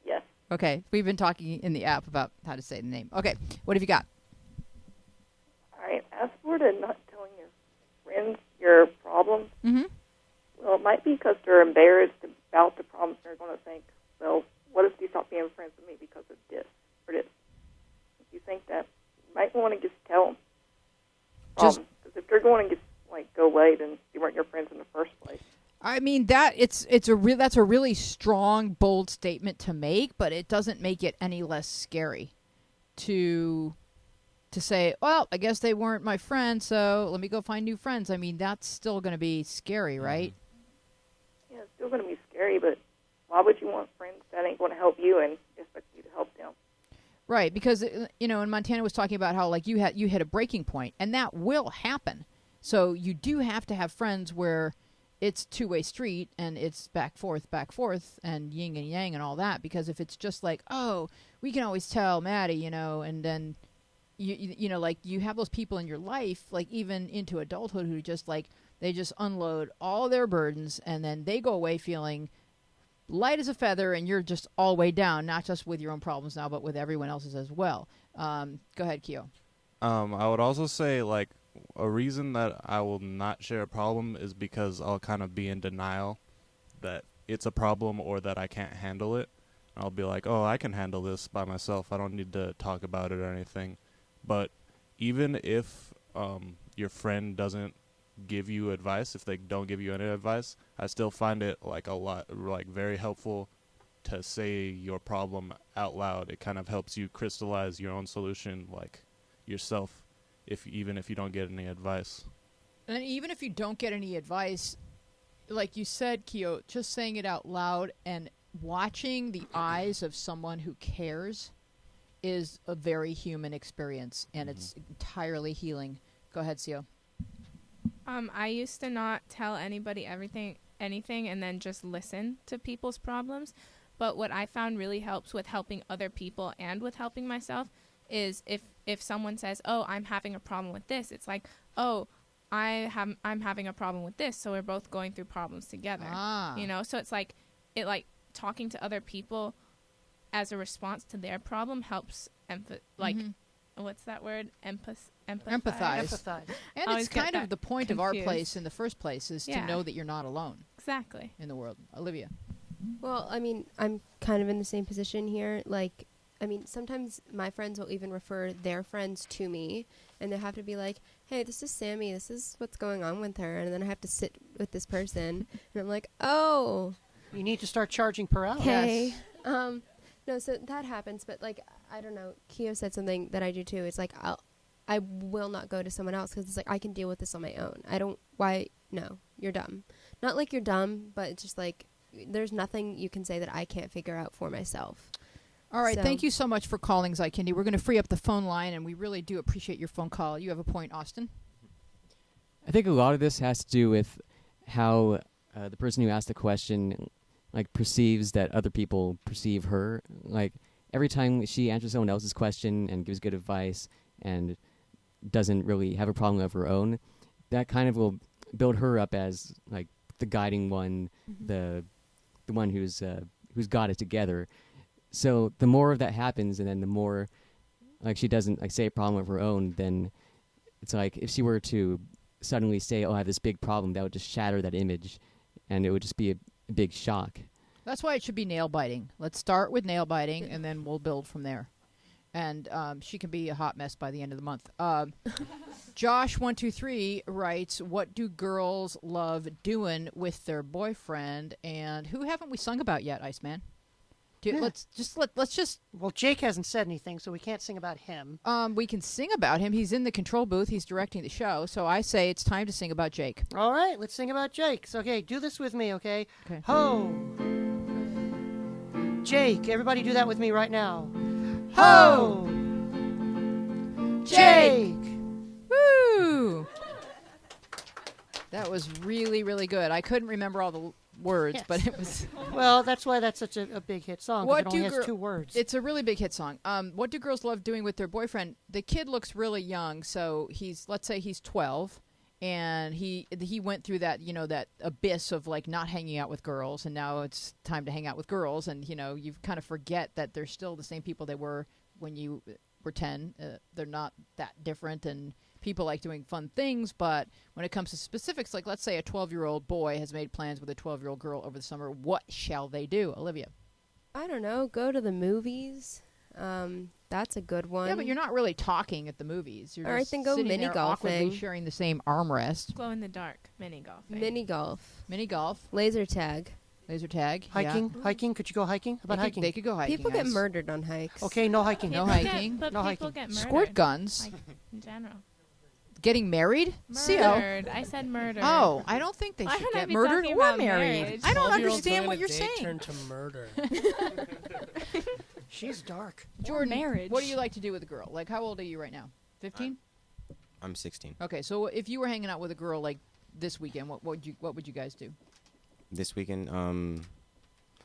Speaker 14: Yes.
Speaker 1: Okay, we've been talking in the app about how to say the name. Okay, what have you got?
Speaker 14: All right, as for to not telling your friends your problems, well, it might be because they're embarrassed about the problems. They're going to think, well, what if you stop being friends with me because of this or this? If you think that, you might want to just tell them. Because if they're going to just go away, then you weren't your friends in the first place.
Speaker 1: I mean, that's a really strong, bold statement to make, but it doesn't make it any less scary to say, well, I guess they weren't my friends, so let me go find new friends. I mean, that's still going to be scary, right?
Speaker 14: Yeah, it's still going to be scary, but why would you want friends that ain't going to help you and expect you to help them?
Speaker 1: Right, because and Montana was talking about how you hit a breaking point, and that will happen. So you do have to have friends where it's two-way street and it's back forth, and yin and yang and all that. Because if it's just like, oh, we can always tell Maddie, and then you have those people in your life, like even into adulthood, who just they just unload all their burdens, and then they go away feeling light as a feather, and you're just all the way down, not just with your own problems now, but with everyone else's as well. Go ahead, Keo.
Speaker 8: I would also say, a reason that I will not share a problem is because I'll kind of be in denial that it's a problem or that I can't handle it. I'll be like, oh, I can handle this by myself. I don't need to talk about it or anything. But even if your friend doesn't give you advice, if they don't give you any advice, I still find it very helpful to say your problem out loud. It kind of helps you crystallize your own solution yourself, even if you don't get any advice.
Speaker 1: And even if you don't get any advice, like you said, Keo, just saying it out loud and watching the eyes of someone who cares is a very human experience, and it's entirely healing. Go ahead, Sio.
Speaker 11: I used to not tell anybody anything, and then just listen to people's problems. But what I found really helps with helping other people and with helping myself is if someone says, oh, I'm having a problem with this, it's like, oh, I'm having a problem with this, so we're both going through problems together. So it's talking to other people as a response to their problem helps what's that word? Empathize.
Speaker 1: And it's kind of the point of our place in the first place is to know that you're not alone.
Speaker 11: Exactly.
Speaker 1: In the world. Olivia.
Speaker 7: Well, I mean, I'm kind of in the same position here. Sometimes my friends will even refer their friends to me, and they have to be like, hey, this is Sammy, this is what's going on with her, and then I have to sit with this person, and I'm like, oh.
Speaker 4: You need to start charging per hour.
Speaker 7: Okay. Yes. No, so that happens, but, I don't know, Keo said something that I do too. It's I will not go to someone else because it's I can deal with this on my own. No, you're dumb. Not like you're dumb, but it's just there's nothing you can say that I can't figure out for myself.
Speaker 1: All right, thank you so much for calling, Zykindi. We're going to free up the phone line, and we really do appreciate your phone call. You have a point, Austin?
Speaker 2: I think a lot of this has to do with how the person who asked the question perceives that other people perceive her. Every time she answers someone else's question and gives good advice and doesn't really have a problem of her own, that kind of will build her up as the guiding one, the one who's got it together. So the more of that happens, and then the more she doesn't say a problem of her own, then it's if she were to suddenly say, oh, I have this big problem, that would just shatter that image, and it would just be a big shock.
Speaker 1: That's why it should be nail biting. Let's start with nail biting, and then we'll build from there. And she can be a hot mess by the end of the month. Josh123 writes, what do girls love doing with their boyfriend? And who haven't we sung about yet, Iceman? Let's just.
Speaker 4: Well, Jake hasn't said anything, so we can't sing about him.
Speaker 1: We can sing about him. He's in the control booth. He's directing the show. So I say it's time to sing about Jake.
Speaker 4: All right, let's sing about Jake. So, okay, do this with me, okay?
Speaker 1: Okay.
Speaker 4: Ho! Jake, everybody do that with me right now. Ho! Jake!
Speaker 1: Woo! That was really, really good. I couldn't remember all the words, but it was.
Speaker 4: Well, that's why that's such a big hit song. 'Cause it only has 2 words.
Speaker 1: It's a really big hit song. What do girls love doing with their boyfriend? The kid looks really young, so let's say he's 12, and he went through that that abyss of like not hanging out with girls, and now it's time to hang out with girls, and you kind of forget that they're still the same people they were when you were 10. They're not that different, and people like doing fun things, but when it comes to specifics, like let's say a 12-year-old boy has made plans with a 12-year-old girl over the summer, what shall they do? Olivia?
Speaker 7: I don't know. Go to the movies. That's a good one.
Speaker 1: Yeah, but you're not really talking at the movies. You're just
Speaker 7: then go
Speaker 1: sitting
Speaker 7: mini
Speaker 1: there
Speaker 7: golfing.
Speaker 1: awkwardly sharing the same armrest.
Speaker 11: Glow in the dark. Mini golfing.
Speaker 7: Mini golf.
Speaker 1: Mini golf.
Speaker 7: Laser tag.
Speaker 1: Laser tag.
Speaker 4: Hiking?
Speaker 1: Yeah.
Speaker 4: Hiking? Could you go hiking? How about hiking?
Speaker 1: They could go hiking.
Speaker 7: People get
Speaker 1: guys.
Speaker 7: murdered on hikes.
Speaker 4: Okay, no hiking.
Speaker 1: No hiking.
Speaker 11: But
Speaker 4: No
Speaker 11: people
Speaker 4: hiking.
Speaker 11: get murdered.
Speaker 1: Squirt guns.
Speaker 11: Like, in general.
Speaker 1: Getting married?
Speaker 11: Murdered. I said murder.
Speaker 1: Oh, I don't think they
Speaker 11: Why
Speaker 1: should
Speaker 11: would I
Speaker 1: get
Speaker 11: be
Speaker 1: murdered
Speaker 11: talking
Speaker 1: or
Speaker 11: about
Speaker 1: married.
Speaker 11: marriage?
Speaker 1: I don't
Speaker 3: 12-year-olds
Speaker 1: understand
Speaker 3: going
Speaker 1: what
Speaker 3: on a
Speaker 1: you're
Speaker 3: date
Speaker 1: saying.
Speaker 3: Turn to murder.
Speaker 4: She's dark.
Speaker 1: Jordan,
Speaker 10: marriage.
Speaker 1: what do you like to do with a girl? Like, how old are you right now? 15?
Speaker 12: I'm 16.
Speaker 1: Okay, so if you were hanging out with a girl like this weekend, what would you guys do?
Speaker 12: This weekend,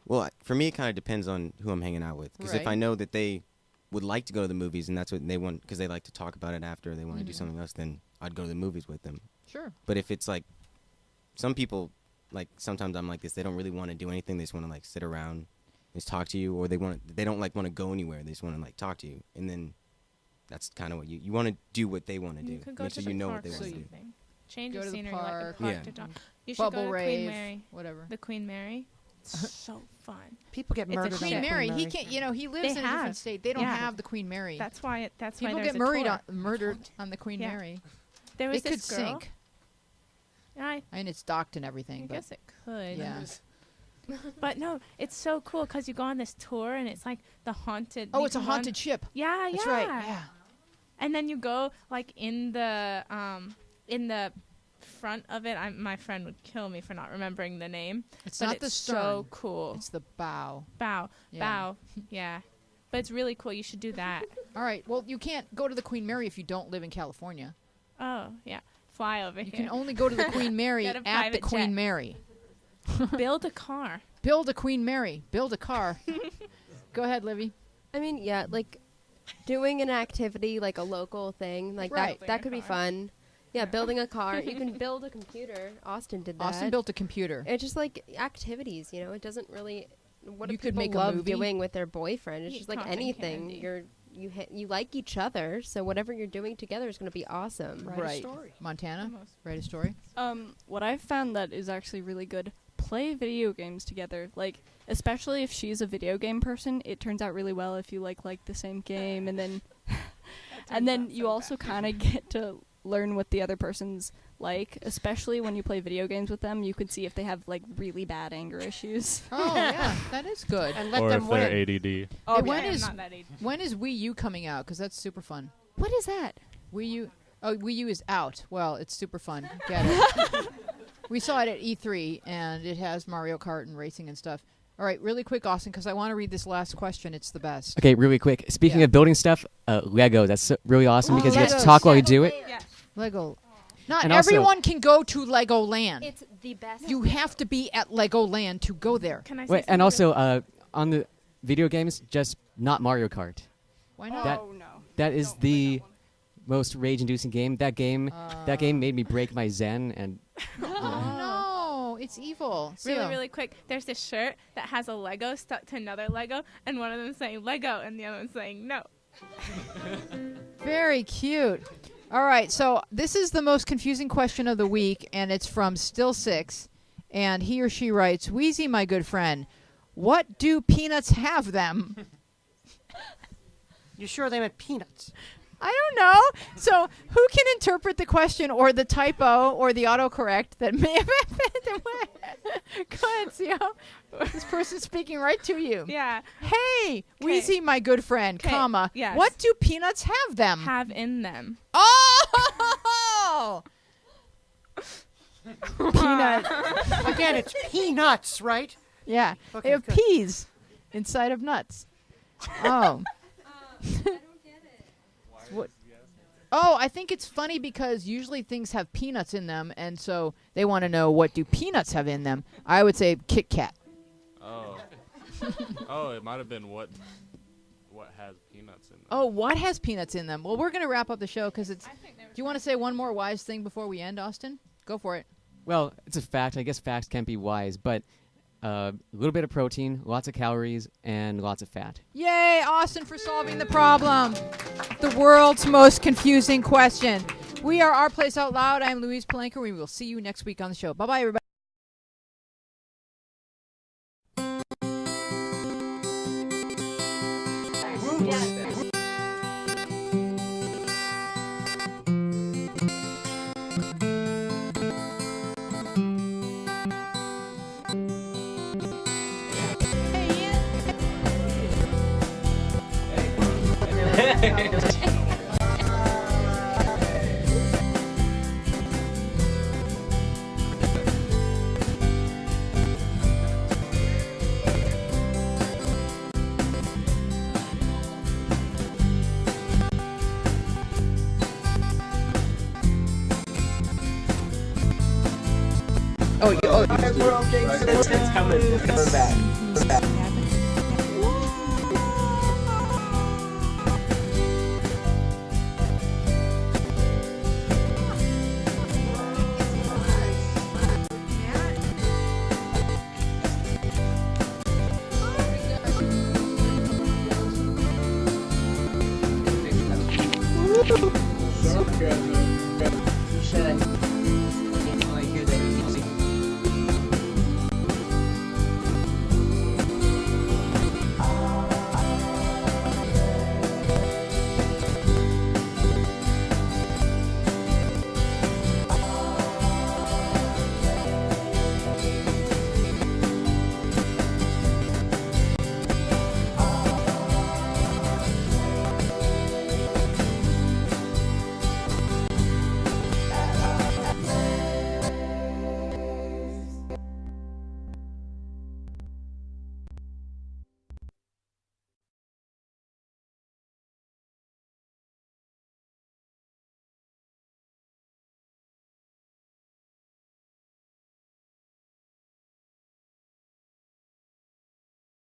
Speaker 12: well, for me, it kind of depends on who I'm hanging out with. Because if
Speaker 1: Right.
Speaker 12: I know that they would like to go to the movies and that's what they want, because they like to talk about it after, they want to do something else, then I'd go to the movies with them.
Speaker 1: Sure.
Speaker 12: But if it's like, some people, like sometimes I'm like this, they don't really want to do anything. They just want to like sit around, just talk to you, or they don't like want to go anywhere. They just want to like talk to you, and then that's kind of what you want to do what they want to do.
Speaker 11: You could go
Speaker 12: Make
Speaker 11: to
Speaker 12: sure
Speaker 11: the
Speaker 12: you know
Speaker 11: park
Speaker 12: what they
Speaker 11: or
Speaker 12: want to do.
Speaker 11: something. Change
Speaker 1: Go
Speaker 11: of
Speaker 1: to the
Speaker 11: scenery, like
Speaker 1: park.
Speaker 11: a park
Speaker 12: Yeah.
Speaker 11: to talk. You should
Speaker 1: Bubble
Speaker 11: go to
Speaker 1: rave,
Speaker 11: Queen Mary.
Speaker 1: whatever.
Speaker 11: The Queen Mary. It's so fun.
Speaker 4: People get
Speaker 11: It's a
Speaker 4: murdered on
Speaker 11: shit.
Speaker 1: Queen
Speaker 4: the
Speaker 1: Mary,
Speaker 4: Queen
Speaker 1: he
Speaker 4: Mary.
Speaker 1: can't. He lives
Speaker 11: They
Speaker 1: in a different
Speaker 11: have.
Speaker 1: state. They don't
Speaker 11: Yeah.
Speaker 1: have the Queen Mary.
Speaker 11: That's why. That's why
Speaker 1: People
Speaker 11: there's
Speaker 1: get
Speaker 11: a tour.
Speaker 1: murdered on the Queen
Speaker 11: Yeah.
Speaker 1: Mary.
Speaker 11: There was
Speaker 1: It could
Speaker 11: this girl.
Speaker 1: sink.
Speaker 11: I
Speaker 1: It's docked and everything. but
Speaker 11: guess it could.
Speaker 1: Yeah.
Speaker 11: But no, it's so cool because you go on this tour and it's like the haunted.
Speaker 1: Oh,
Speaker 11: you
Speaker 1: it's a
Speaker 11: can go on-
Speaker 1: haunted ship.
Speaker 11: Yeah,
Speaker 1: That's
Speaker 11: yeah.
Speaker 1: right. Yeah.
Speaker 11: And then you go like in the front of it. My friend would kill me for not remembering the name.
Speaker 1: It's
Speaker 11: but
Speaker 1: not
Speaker 11: it's
Speaker 1: the stern.
Speaker 11: so cool.
Speaker 1: It's the bow.
Speaker 11: Bow.
Speaker 1: Yeah.
Speaker 11: Bow. Yeah. But it's really cool. You should do that.
Speaker 1: All right. Well, you can't go to the Queen Mary if you don't live in California.
Speaker 11: Oh, yeah. Fly over
Speaker 1: You
Speaker 11: here.
Speaker 1: can only go to the Queen Mary
Speaker 11: Get a
Speaker 1: at the
Speaker 11: private
Speaker 1: Queen
Speaker 11: jet.
Speaker 1: Mary.
Speaker 11: Build a car.
Speaker 1: Build a Queen Mary. Build a car. Go ahead, Livy.
Speaker 7: I mean, yeah, like doing an activity, like a local thing, like
Speaker 1: Right.
Speaker 7: that could be fun. Yeah, building a car. You can build a computer. Austin did that.
Speaker 1: Austin built a computer.
Speaker 7: It's just like activities, it doesn't really. What
Speaker 1: You
Speaker 7: do
Speaker 1: could
Speaker 7: people
Speaker 1: make a
Speaker 7: love
Speaker 1: movie.
Speaker 7: doing with their boyfriend? It's
Speaker 11: Eat
Speaker 7: just like
Speaker 11: cotton
Speaker 7: anything.
Speaker 11: candy.
Speaker 7: You like each other, so whatever you're doing together is going to be awesome.
Speaker 4: Write a
Speaker 1: Right.
Speaker 4: story.
Speaker 1: Montana,
Speaker 11: Almost.
Speaker 1: write a story.
Speaker 10: What I've found that is actually really good, play video games together. Like, especially if she's a video game person, it turns out really well if you like the same game, and then you also kind of get to learn what the other person's like, especially when you play video games with them. You can see if they have really bad anger issues.
Speaker 1: Oh yeah, that is good.
Speaker 4: And let
Speaker 8: Or
Speaker 4: them
Speaker 8: if
Speaker 4: win.
Speaker 8: they're ADD.
Speaker 10: Oh,
Speaker 1: Hey,
Speaker 10: yeah.
Speaker 1: when
Speaker 11: I'm
Speaker 1: is
Speaker 11: not that age.
Speaker 1: when is Wii U coming out? Because that's super fun.
Speaker 10: What is that?
Speaker 1: Wii U. Oh, Wii U is out. Well, it's super fun. Get it? We saw it at E3, and it has Mario Kart and racing and stuff. All right, really quick, Austin, because I want to read this last question. It's the best.
Speaker 2: Okay, really quick. Speaking
Speaker 1: Yeah.
Speaker 2: of building stuff, Lego. That's really awesome because you get to
Speaker 1: Legos.
Speaker 2: talk while you do it.
Speaker 11: Yeah.
Speaker 1: Lego. Not
Speaker 2: And also-
Speaker 1: everyone can go to Legoland.
Speaker 7: It's the best.
Speaker 1: You have to be at Legoland to go there.
Speaker 11: Can I say
Speaker 2: Wait, and
Speaker 11: something
Speaker 2: also on the video games, just not Mario Kart.
Speaker 1: Why not?
Speaker 2: That-
Speaker 10: Oh no.
Speaker 2: That is the most rage-inducing game. That game made me break my zen, and
Speaker 1: Oh no, it's evil.
Speaker 11: Really,
Speaker 1: So-
Speaker 11: really quick. There's this shirt that has a Lego stuck to another Lego, and one of them saying Lego, and the other one saying no.
Speaker 1: Very cute. All right, so this is the most confusing question of the week, and it's from Still Six, and he or she writes, Wheezy, my good friend, what do peanuts have them?
Speaker 4: You sure they meant peanuts?
Speaker 1: I don't know. So who can interpret the question or the typo or the autocorrect that may have happened? Go ahead, Sio. This person's speaking right to you.
Speaker 11: Yeah.
Speaker 1: Hey, Wheezy, my good friend, comma.
Speaker 11: Yes.
Speaker 1: What do peanuts have them?
Speaker 11: Have in them.
Speaker 1: Oh! Peanut.
Speaker 4: Again, it's peanuts, right?
Speaker 1: Yeah.
Speaker 4: Okay,
Speaker 1: they have
Speaker 4: good.
Speaker 1: peas inside of nuts. Oh. What? Oh, I think it's funny because usually things have peanuts in them, and so they want to know what do peanuts have in them. I would say Kit Kat.
Speaker 8: Oh. Oh, it might have been what has peanuts in them.
Speaker 1: Oh, what has peanuts in them? Well, we're going to wrap up the show because it's... Do you want to say one more wise thing before we end, Austin? Go for it.
Speaker 2: Well, it's a fact. I guess facts can't be wise, but a little bit of protein, lots of calories, and lots of fat.
Speaker 1: Yay, Austin, for solving the problem. The world's most confusing question. We are Our Place Out Loud. I'm Louise Palenker. We will see you next week on the show. Bye-bye, everybody.
Speaker 15: It's coming. It's coming back. It's back.
Speaker 6: Sarcasm.